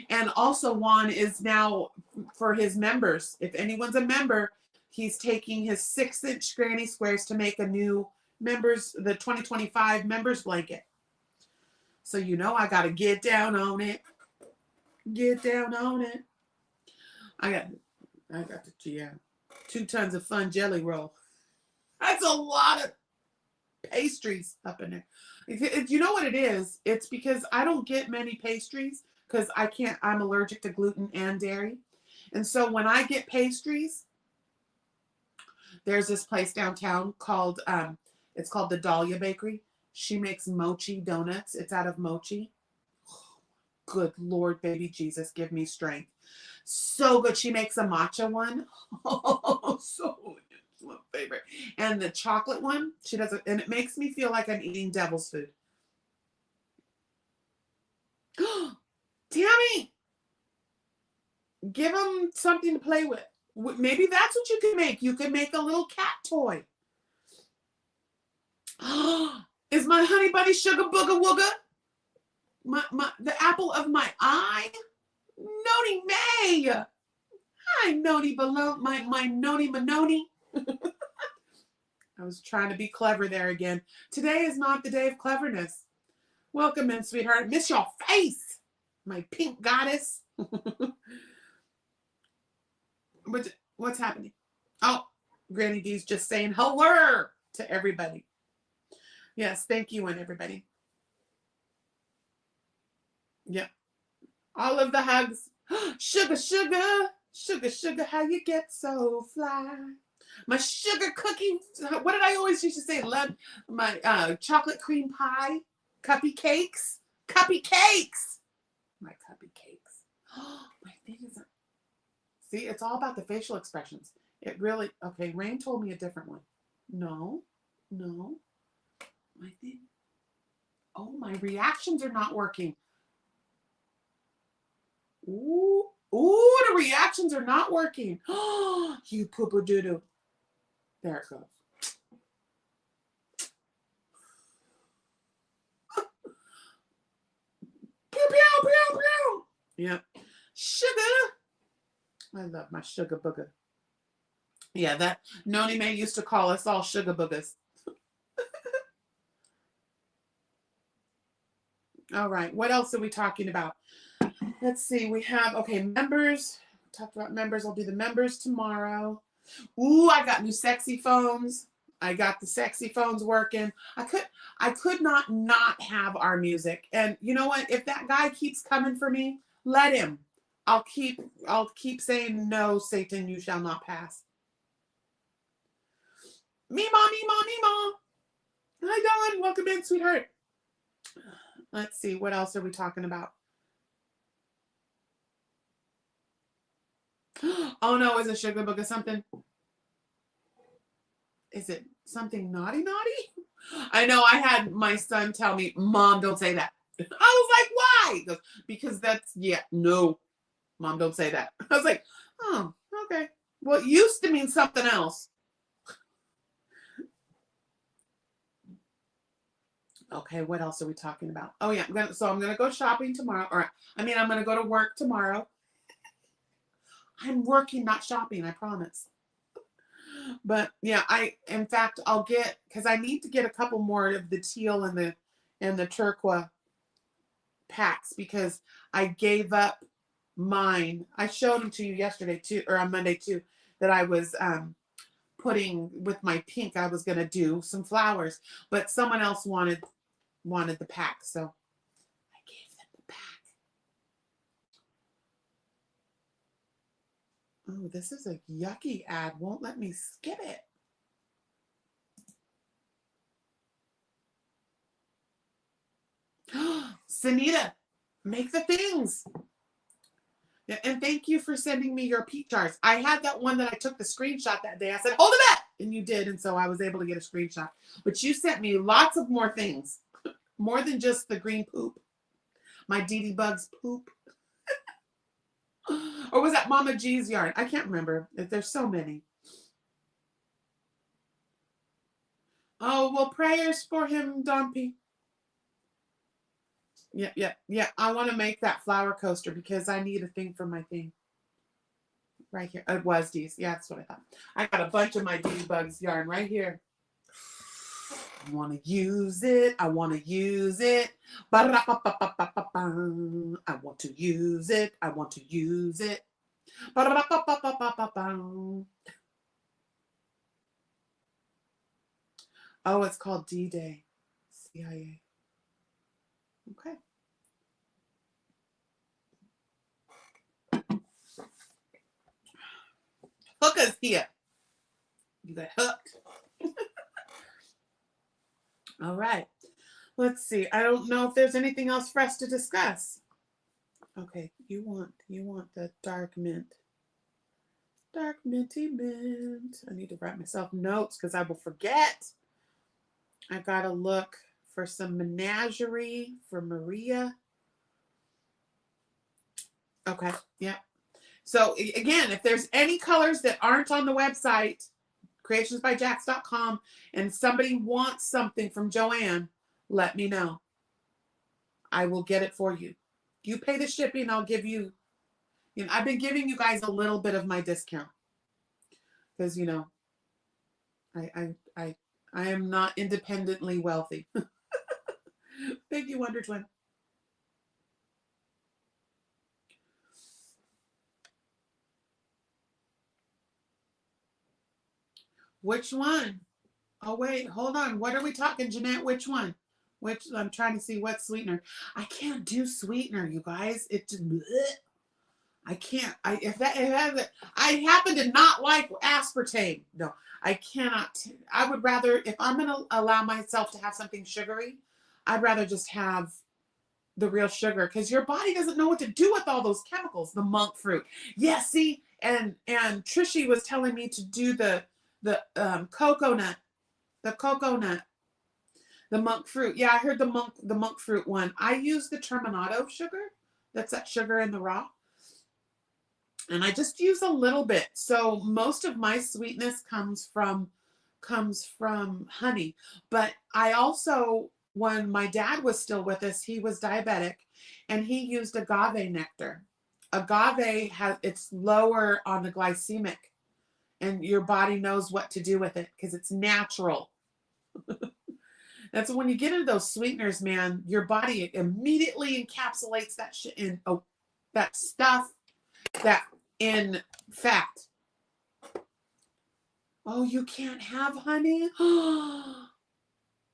A: And also Juan is now, for his members, if anyone's a member, he's taking his 6-inch granny squares to make a new members, the 2025 members blanket. So you know I got to get down on it. Get down on it. I got the 2 tons of fun jelly roll. That's a lot of pastries up in there. You know what it is? It's because I don't get many pastries, because I'm allergic to gluten and dairy. And so when I get pastries, there's this place downtown called, it's called the Dahlia Bakery. She makes mochi donuts. It's out of mochi. Good Lord, baby Jesus, give me strength. So good. She makes a matcha one. Oh, so good. It's my favorite. And the chocolate one, she does it, and it makes me feel like I'm eating devil's food. Tammy, give them something to play with. Maybe that's what you can make. You can make a little cat toy. Is my honey bunny sugar booger wooger? The apple of my eye? Noni May. Hi, Noni below my Noni Manoni. I was trying to be clever there again. Today is not the day of cleverness. Welcome in, sweetheart. Miss your face, my pink goddess. What's happening? Oh, Granny D's just saying hello to everybody. Yes, thank you, and everybody. Yep. All of the hugs. Sugar, sugar, sugar, sugar, how you get so fly. My sugar cookie, what did I always used to say? My chocolate cream pie, cuppy cakes. My cuppy cakes. My fingers are, see, it's all about the facial expressions. It really, okay, Rain told me a different one. No, No. My thing. Oh, my reactions are not working. Ooh. Ooh, the reactions are not working. Oh, you poo-poo-doo-doo. There it goes. Pew, pew, pew, pew. Yep. Sugar. I love my sugar booger. Yeah, that Noni May used to call us all sugar boogers. All right, what else are we talking about? Let's see, we have, okay, members. Talked about members. I'll do the members tomorrow. Ooh, I got new sexy phones. I got the sexy phones working. I could not have our music. And you know what? If that guy keeps coming for me, let him. I'll keep saying, no, Satan, you shall not pass. Mima, Mima, Mima. Hi, Dawn. Welcome in, sweetheart. Let's see. What else are we talking about? Oh, no. Is it sugar book or something? Is it something naughty? I know I had my son tell me, Mom, don't say that. I was like, why? He goes, because that's, yeah, no. Mom, don't say that. I was like, oh, okay. Well, it used to mean something else. Okay, what else are we talking about? Oh yeah, I'm gonna go shopping tomorrow. I'm gonna go to work tomorrow. I'm working, not shopping, I promise. But yeah, in fact, I'll get, because I need to get a couple more of the teal and the turquoise packs, because I gave up mine. I showed them to you yesterday too, or on Monday too, that I was putting with my pink. I was gonna do some flowers, but someone else wanted the pack, so I gave them the pack. Oh, this is a yucky ad. Won't let me skip it. Sanita, make the things. Yeah, and thank you for sending me your peach jars. I had that one that I took the screenshot that day. I said, hold it up. And you did. And so I was able to get a screenshot. But you sent me lots of more things. More than just the green poop. My Dee Dee Bugs poop. Or was that Mama G's yarn? I can't remember. There's so many. Oh, well, prayers for him, Dompy. Yeah. I want to make that flower coaster because I need a thing for my thing. Right here. It was Dee's. Yeah, that's what I thought. I got a bunch of my Dee Dee Bugs yarn right here. I want to use it. I want to use it. I want to use it. I want to use it. Oh, it's called D-Day. CIA. Okay. Hookah's here. You got hooked. All right. Let's see. I don't know if there's anything else for us to discuss. Okay, you want the dark mint. Dark minty mint. I need to write myself notes because I will forget. I gotta look for some menagerie for Maria. Okay, yeah. So again, if there's any colors that aren't on the website, creationsbyjaxed.com, and somebody wants something from Joanne, let me know. I will get it for you. You pay the shipping, I'll give you, I've been giving you guys a little bit of my discount. Because, I am not independently wealthy. Thank you, Wonder Twin. Which one? Oh, wait, hold on. What are we talking, Jeanette? Which one? I'm trying to see what sweetener. I can't do sweetener, you guys. I can't. I happen to not like aspartame. No, I cannot. I would rather, if I'm going to allow myself to have something sugary, I'd rather just have the real sugar, because your body doesn't know what to do with all those chemicals. The monk fruit. Yeah, see, and Trishy was telling me to do the coconut The coconut. The monk fruit. Yeah, I heard the monk fruit one. I use the terminato sugar. That's that sugar in the raw. And I just use a little bit. So most of my sweetness comes from honey. But I also, when my dad was still with us, he was diabetic and he used agave nectar. Agave it's lower on the glycemic and your body knows what to do with it because it's natural. That's when you get into those sweeteners, man, your body immediately encapsulates that shit in that stuff that in fat. Oh, you can't have honey?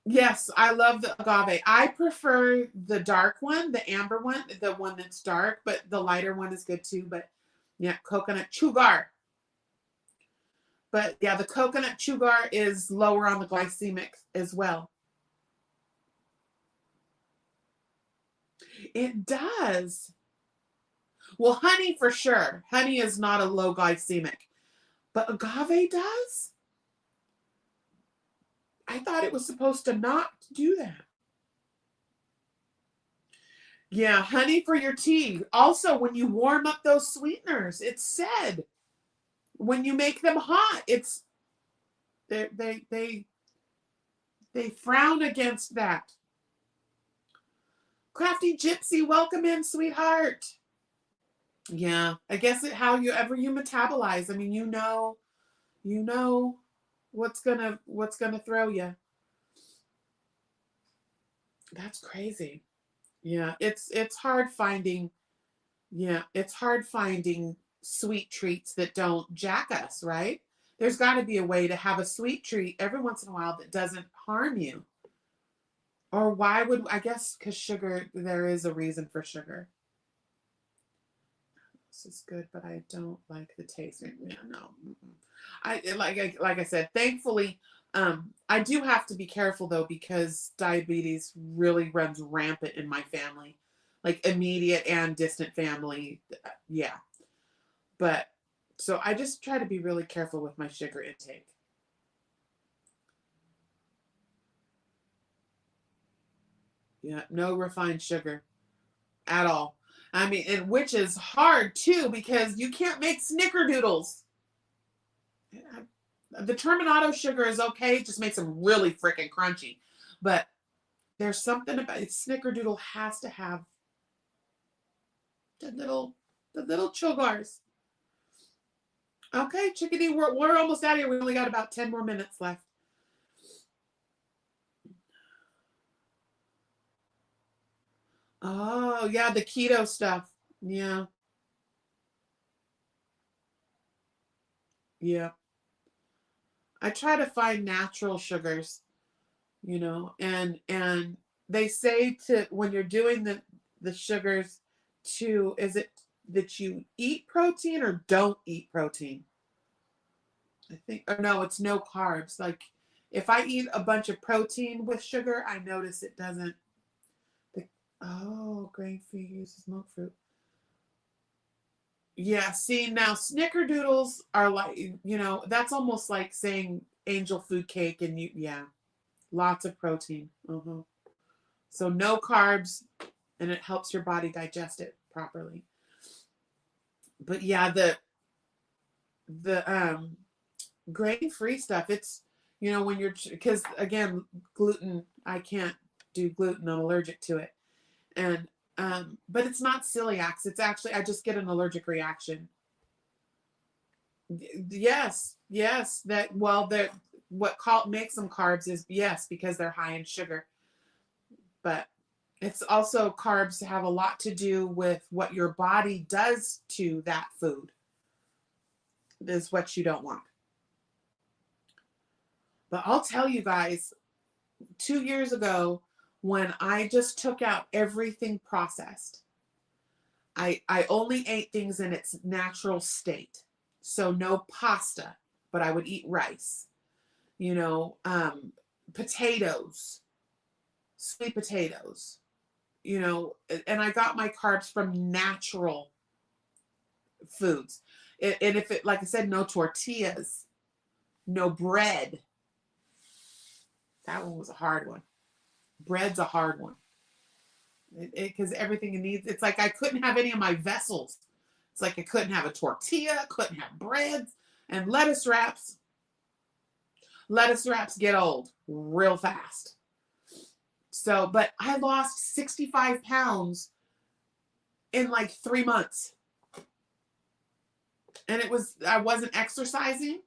A: Yes, I love the agave. I prefer the dark one, the amber one, the one that's dark, but the lighter one is good too. But yeah, coconut sugar. But yeah, the coconut sugar is lower on the glycemic as well. It does. Well, honey for sure. Honey is not a low glycemic. But agave does? I thought it was supposed to not do that. Yeah, honey for your tea. Also, when you warm up those sweeteners, it's said when you make them hot, it's they frown against that. Crafty Gypsy, welcome in, sweetheart. Yeah, I guess however you metabolize. I mean, you know what's gonna throw you. That's crazy. Yeah, it's hard finding. Yeah, it's hard finding sweet treats that don't jack us, right? There's got to be a way to have a sweet treat every once in a while that doesn't harm you. Or why would, I guess, because sugar, there is a reason for sugar. This is good, but I don't like the taste. Yeah, no. Like I said, thankfully, I do have to be careful though because diabetes really runs rampant in my family, like immediate and distant family. Yeah, but so I just try to be really careful with my sugar intake. Yeah, no refined sugar at all. I mean, and which is hard too because you can't make snickerdoodles. The terminato sugar is okay, it just makes them really freaking crunchy. But there's something about it. Snickerdoodle has to have the little sugars. Okay, chickadee, we're almost out of here. We only got about 10 more minutes left. Oh, yeah, the keto stuff. Yeah. Yeah. I try to find natural sugars, and they say to when you're doing the sugars to is it that you eat protein or don't eat protein? I think or no, it's no carbs. Like if I eat a bunch of protein with sugar, I notice it doesn't. Grain-free uses monk fruit. Yeah, see now snickerdoodles are like, that's almost like saying angel food cake and lots of protein. So no carbs and it helps your body digest it properly. But yeah, the grain-free stuff, it's when you're because again, gluten, I can't do gluten, I'm allergic to it. And but it's not celiac. It's actually I just get an allergic reaction. Yes. That what makes them carbs is yes because they're high in sugar. But it's also carbs have a lot to do with what your body does to that food. Is what you don't want. But I'll tell you guys, 2 years ago, when I just took out everything processed, I only ate things in its natural state. So no pasta, but I would eat rice, potatoes, sweet potatoes, and I got my carbs from natural foods. And if it, like I said, no tortillas, no bread, That one was a hard one. Bread's a hard one. Because everything it needs, it's like I couldn't have any of my vessels. It's like I couldn't have a tortilla, couldn't have breads, and lettuce wraps. Lettuce wraps get old real fast. So, but I lost 65 pounds in like 3 months. And I wasn't exercising.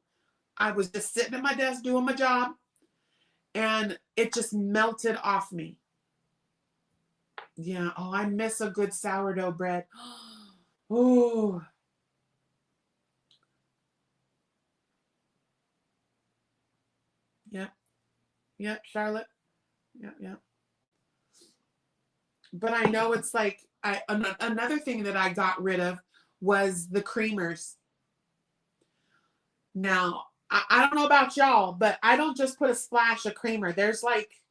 A: I was just sitting at my desk doing my job. And it just melted off me. Yeah. Oh, I miss a good sourdough bread. Oh. Yep. Yep, Charlotte. Yep, yep. But I know it's like another thing that I got rid of was the creamers. Now, I don't know about y'all, but I don't just put a splash of creamer. There's like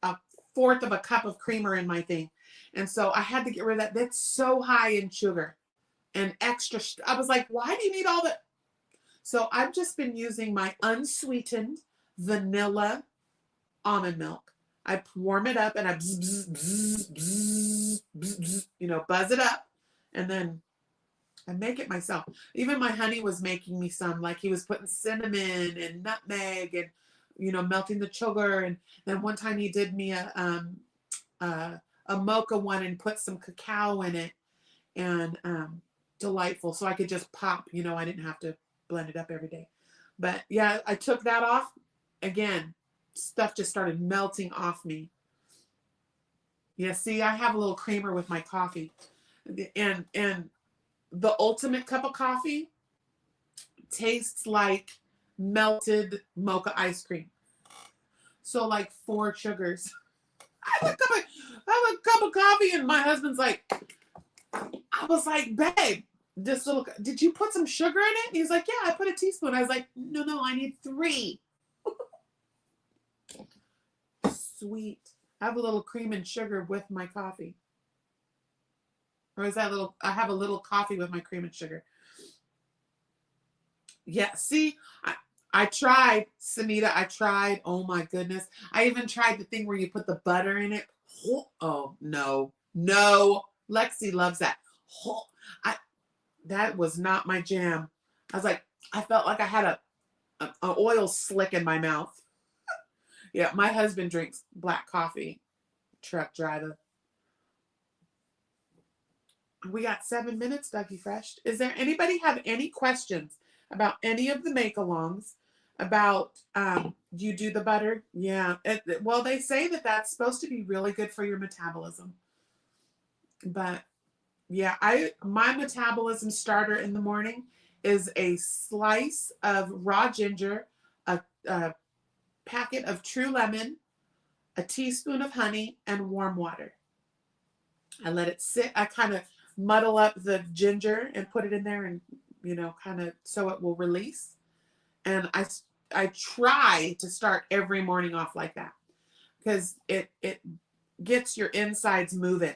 A: a fourth of a cup of creamer in my thing. And so I had to get rid of that. That's so high in sugar and extra. I was like, why do you need all that? So I've just been using my unsweetened vanilla almond milk. I warm it up and I bzz, bzz, bzz, bzz, bzz, you know, buzz it up, and then I make it myself. Even my honey was making me some, like he was putting cinnamon and nutmeg and, you know, melting the sugar. And then one time he did me a mocha one and put some cacao in it, and delightful. So I could just pop, you know, I didn't have to blend it up every day. But yeah, I took that off. Again, stuff just started melting off me. Yeah, see, I have a little creamer with my coffee. And the ultimate cup of coffee tastes like melted mocha ice cream. So like 4 sugars. I have a cup of coffee, and my husband's like, I was like, babe, this little, did you put some sugar in it? And he's like, yeah, I put a teaspoon. I was like, no, I need 3. Sweet. I have a little cream and sugar with my coffee. Or is that I have a little coffee with my cream and sugar. Yeah, see, I tried, Sunita, I tried. Oh my goodness. I even tried the thing where you put the butter in it. Oh, no. Lexi loves that. That was not my jam. I was like, I felt like I had an oil slick in my mouth. Yeah, my husband drinks black coffee. Truck driver. We got 7 minutes, Dougie Fresh. Is there anybody have any questions about any of the make-alongs? About you do the butter? Yeah. Well, they say that that's supposed to be really good for your metabolism. But yeah, my metabolism starter in the morning is a slice of raw ginger, a packet of True Lemon, a teaspoon of honey, and warm water. I let it sit. I kind of muddle up the ginger and put it in there, and, you know, kind of so it will release. And I try to start every morning off like that, because it gets your insides moving.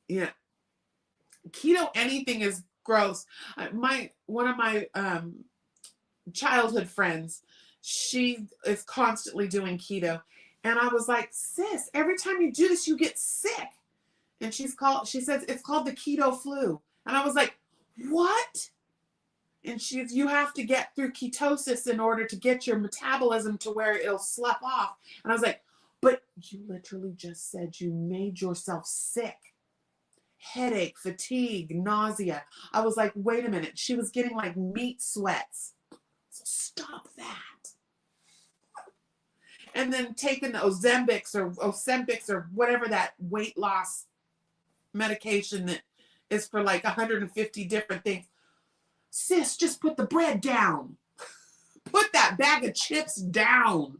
A: Yeah. Keto anything is gross. One of my childhood friends, she is constantly doing keto, and I was like, sis, every time you do this you get sick. And she says it's called the keto flu. And I was like, what? And you have to get through ketosis in order to get your metabolism to where it'll slough off. And I was like, but you literally just said you made yourself sick. Headache, fatigue, nausea. I was like, wait a minute. She was getting like meat sweats. So stop that. And then taking the Ozempic or whatever that weight loss medication that is for like 150 different things. Sis, just put the bread down. Put that bag of chips down.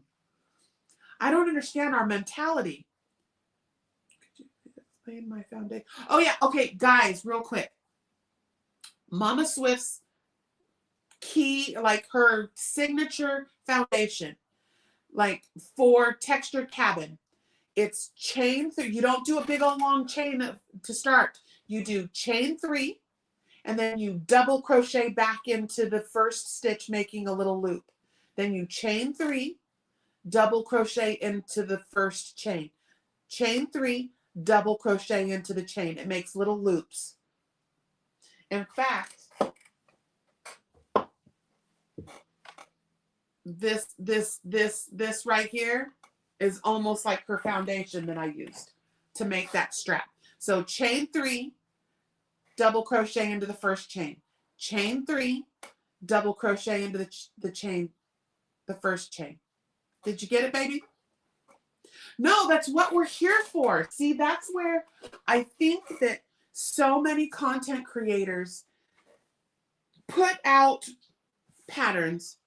A: I don't understand our mentality. Could you explain my foundation? Oh yeah, okay, guys, real quick. Mama Swift's key, like her signature foundation, like for textured cabin. It's chain 3. You don't do a big old long chain to start. You do chain 3, and then you double crochet back into the first stitch, making a little loop. Then you chain 3, double crochet into the first chain. Chain 3, double crochet into the chain. It makes little loops. In fact, this right here is almost like her foundation that I used to make that strap. So chain 3, double crochet into the first chain. Chain 3, double crochet into the first chain. Did you get it, baby? No, that's what we're here for. See, that's where I think that so many content creators put out patterns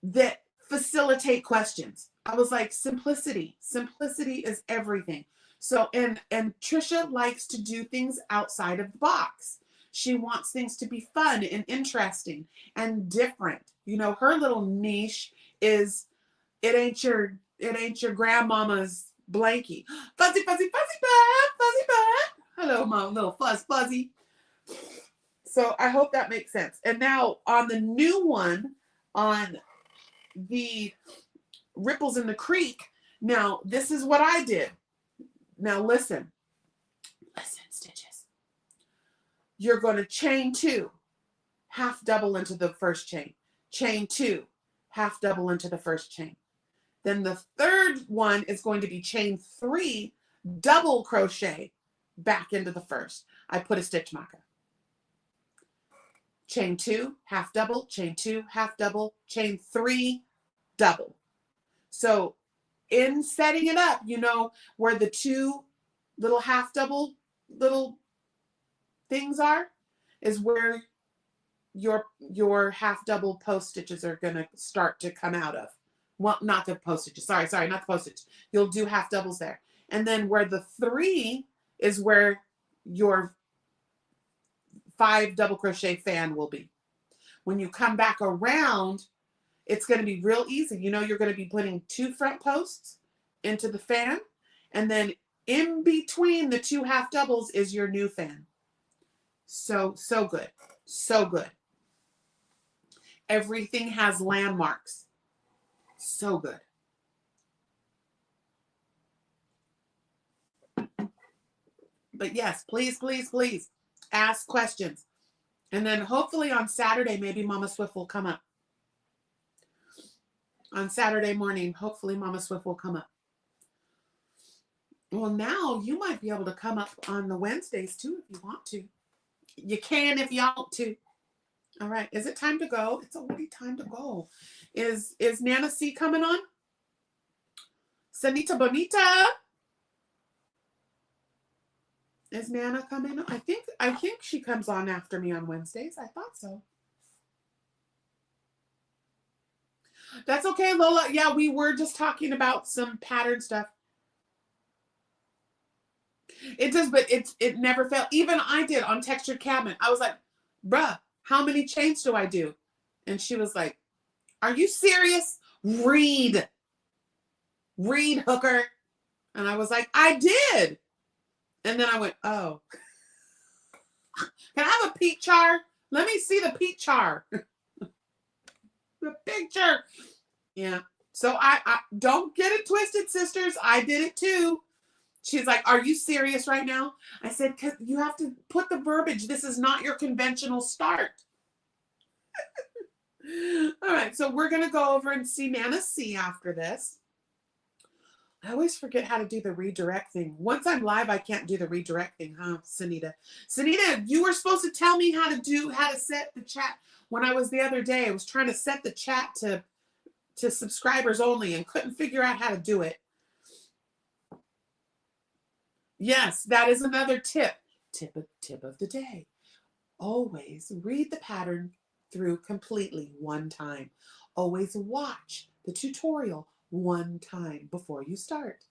A: that facilitate questions. I was like, simplicity. Simplicity is everything. So, and Trisha likes to do things outside of the box. She wants things to be fun and interesting and different. You know, her little niche is, it ain't your grandmama's blankie. Fuzzy, fuzzy, fuzzy butt, fuzzy butt. Hello, my little fuzzy. So I hope that makes sense. And now on the new one, on the ripples in the creek, now this is what I did. Now listen, stitches. You're going to chain 2, half double into the first chain. Chain 2, half double into the first chain. Then the third one is going to be chain 3, double crochet back into the first. I put a stitch marker. Chain 2, half double, chain 2, half double, chain 3, double. So in setting it up, you know, where the 2 little half double little things are, is where your half double post stitches are going to start to come out of. Well, not the post stitches. Sorry, not the post stitches. You'll do half doubles there. And then where the 3 is where your 5 double crochet fan will be. When you come back around, it's going to be real easy. You know, you're going to be putting 2 front posts into the fan, and then in between the 2 half doubles is your new fan. So good. So good. Everything has landmarks. So good. But yes, please, please, please ask questions. And then hopefully on Saturday, maybe Mama Swift will come up. On Saturday morning, hopefully Mama Swift will come up. Well, now you might be able to come up on the Wednesdays too if you want to. You can if you want to. All right. Is it time to go? It's already time to go. Is Nana C coming on? Sanita Bonita. Is Nana coming on? I think she comes on after me on Wednesdays. I thought so. That's okay, Lola. Yeah, we were just talking about some pattern stuff. It does, but it never failed. Even I did on Textured Cabinet. I was like, bruh, how many chains do I do? And she was like, are you serious? Read, hooker. And I was like, I did. And then I went, oh. Can I have a peach char? Let me see the peach char. The picture. Yeah. So I don't get it twisted, sisters. I did it too. She's like, are you serious right now? I said, 'cause you have to put the verbiage. This is not your conventional start. All right. So we're going to go over and see Nana C after this. I always forget how to do the redirect thing. Once I'm live, I can't do the redirect thing, huh, Sunita? Sunita, you were supposed to tell me how to set the chat. When I was the other day, I was trying to set the chat to subscribers only and couldn't figure out how to do it. Yes, that is another tip. Tip of the day. Always read the pattern through completely one time. Always watch the tutorial one time before you start.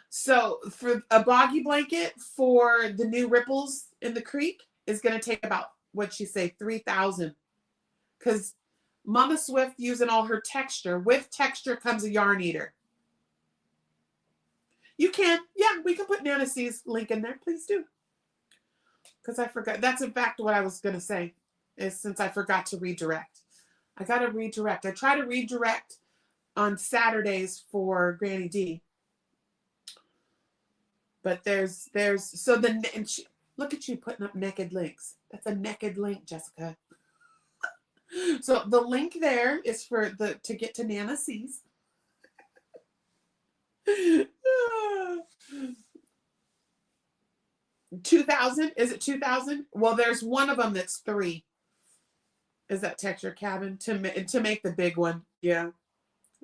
A: So for a boggy blanket for the new ripples in the creek is going to take about, what'd she say, 3,000. Because Mama Swift using all her texture. With texture comes a yarn eater. You can. Yeah, we can put Nana C's link in there. Please do. Because I forgot. That's in fact what I was going to say, is since I forgot to redirect. I got to redirect. I try to redirect on Saturdays for Granny D. But so look at you putting up naked links. That's a naked link, Jessica. So the link there is to get to Nana C's. 2,000? Is it 2,000? Well, there's one of them that's 3. Is that Texture Cabin to make the big one? Yeah.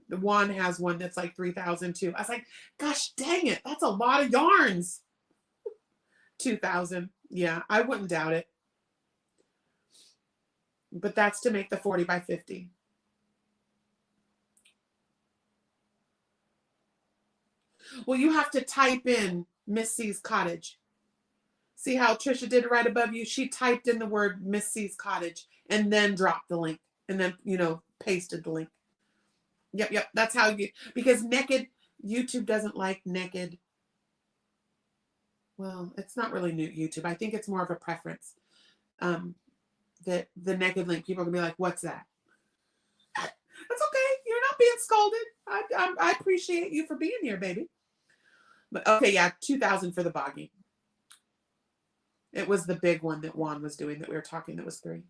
A: The one has one that's like 3,000 too. I was like, gosh dang it, that's a lot of yarns. 2,000. Yeah, I wouldn't doubt it. But that's to make the 40 by 50. Well, you have to type in Miss C's Cottage. See how Trisha did it right above you? She typed in the word Miss C's Cottage and then dropped the link and then, pasted the link. Yep. That's how because naked, YouTube doesn't like naked. Well, it's not really new YouTube. I think it's more of a preference. That the naked link, people are gonna be like, what's that? That's okay. You're not being scolded. I appreciate you for being here, baby. But okay, yeah, 2,000 for the boggy. It was the big one that Juan was doing that we were talking that was 3.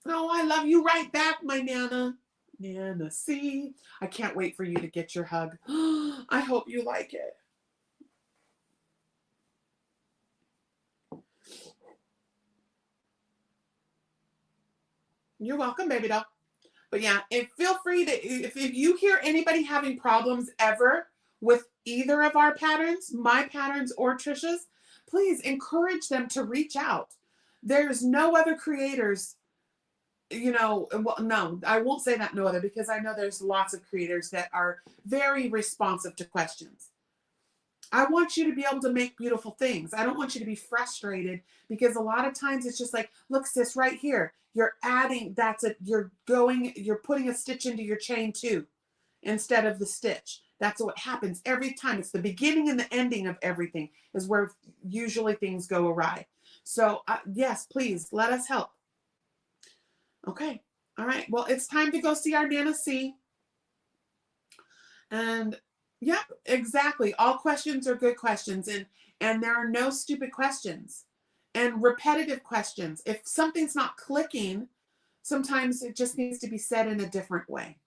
A: Oh, I love you right back, my Nana. Nana C. I can't wait for you to get your hug. I hope you like it. You're welcome, baby doll. But yeah, and feel free to, if you hear anybody having problems ever with either of our patterns, my patterns or Trisha's, please encourage them to reach out. There's no other creators, well, no, I won't say that no other, because I know there's lots of creators that are very responsive to questions. I want you to be able to make beautiful things. I don't want you to be frustrated, because a lot of times it's just like, look, sis, right here, you're adding, you're putting a stitch into your chain 2 instead of the stitch. That's what happens every time. It's the beginning and the ending of everything is where usually things go awry. So yes, please let us help. Okay. All right. Well, it's time to go see our Nana C. And yep, exactly. All questions are good questions, and there are no stupid questions and repetitive questions. If something's not clicking, sometimes it just needs to be said in a different way.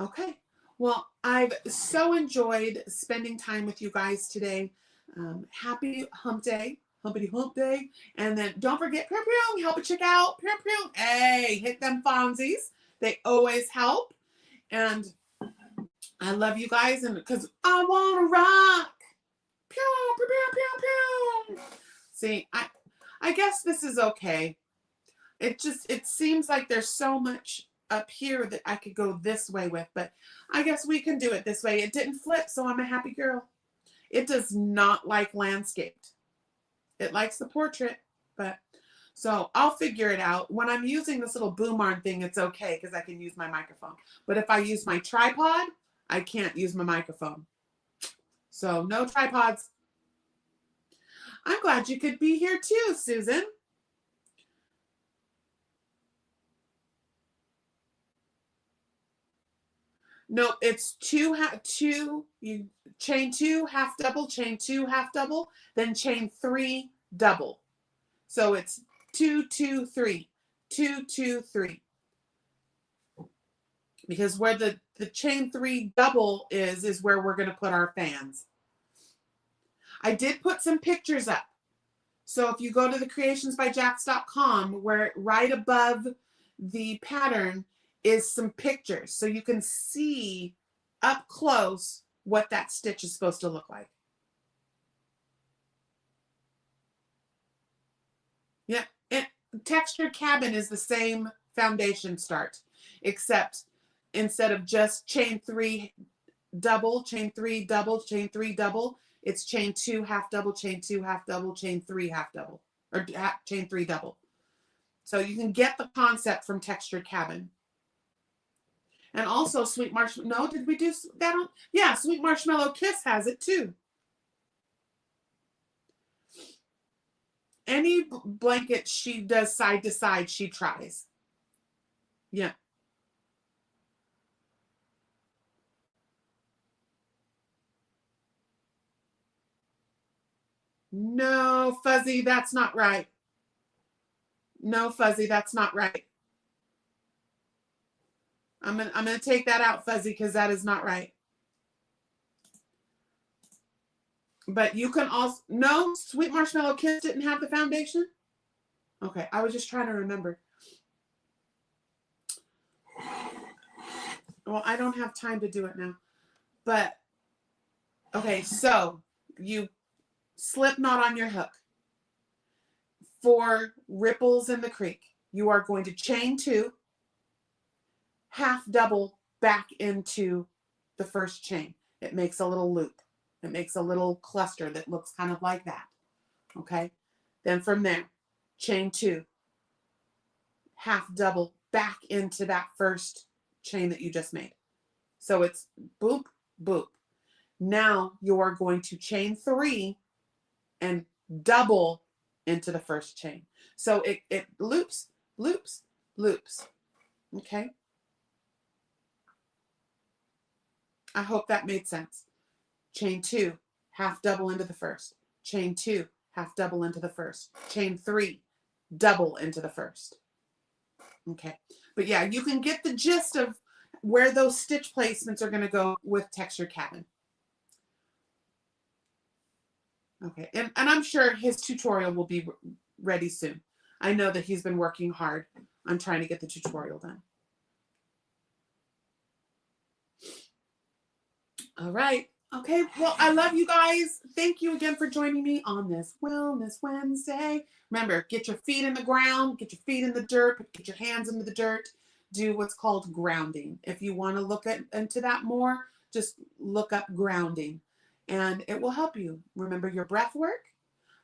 A: Okay. Well, I've so enjoyed spending time with you guys today. Happy hump day. Humpity hump day. And then don't forget, pew pew, help a chick out. Pew pew. Hey, hit them fonzies. They always help. And I love you guys, and because I want to rock. Pew, pew, pew, pew, pew. See, I guess this is okay. It seems like there's so much up here that I could go this way with, but I guess we can do it this way. It didn't flip, so I'm a happy girl. It does not like landscaped. It likes the portrait, but so I'll figure it out. When I'm using this little boom arm thing, it's okay because I can use my microphone. But if I use my tripod, I can't use my microphone. So no tripods. I'm glad you could be here too, Susan. No, it's two, you chain 2, half double, chain 2, half double, then chain 3, double. So it's 2, 2, 3, 2, 2, 3. Because where the chain 3 double is where we're going to put our fans. I did put some pictures up. So if you go to the creationsbyjaxed.com, where right above the pattern is some pictures, so you can see up close what that stitch is supposed to look like. Yeah, and Textured Cabin is the same foundation start, except instead of just chain 3 double, chain 3 double, chain 3 double, it's chain 2 half double, chain 2 half double, chain 3 half double, or chain 3 double. So you can get the concept from Textured Cabin. And also Sweet Marshmallow. No, did we do that on? Yeah, Sweet Marshmallow Kiss has it too. Any blanket she does side to side, she tries. Yeah. No, Fuzzy, that's not right. No, Fuzzy, that's not right. I'm gonna take that out, Fuzzy, because that is not right. But you can also, no, Sweet Marshmallow Kiss didn't have the foundation? Okay, I was just trying to remember. Well, I don't have time to do it now. But, okay, so you slip knot on your hook. For ripples in the creek, you are going to chain 2, half double back into the first chain. It makes a little loop. It makes a little cluster that looks kind of like that. Okay? Then from there, chain 2, half double back into that first chain that you just made. So it's boop, boop. Now you're going to chain 3 and double into the first chain. So it loops, loops, loops. Okay? I hope that made sense. Chain 2, half double into the first. Chain 2, half double into the first. Chain 3, double into the first. Okay. But yeah, you can get the gist of where those stitch placements are going to go with Textured Cabin. Okay. And I'm sure his tutorial will be ready soon. I know that he's been working hard on trying to get the tutorial done. All right. Okay. Well, I love you guys. Thank you again for joining me on this Wellness Wednesday. Remember, get your feet in the ground, get your feet in the dirt, get your hands into the dirt. Do what's called grounding. If you want to look into that more, just look up grounding and it will help you. Remember your breath work.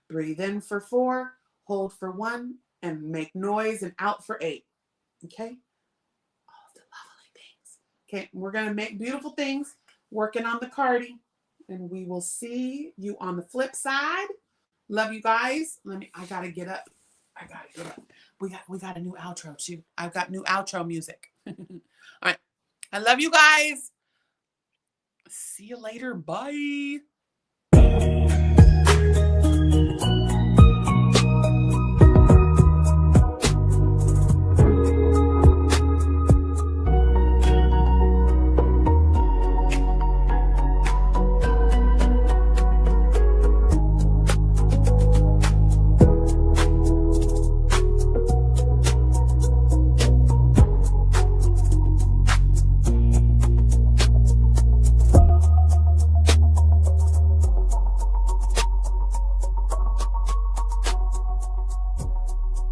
A: Breathe in for 4, hold for 1, and make noise and out for 8. Okay? All the lovely things. Okay, we're going to make beautiful things, working on the carding, and we will see you on the flip side. Love you guys. I got to get up. We got a new outro too. I've got new outro music. All right. I love you guys. See you later. Bye.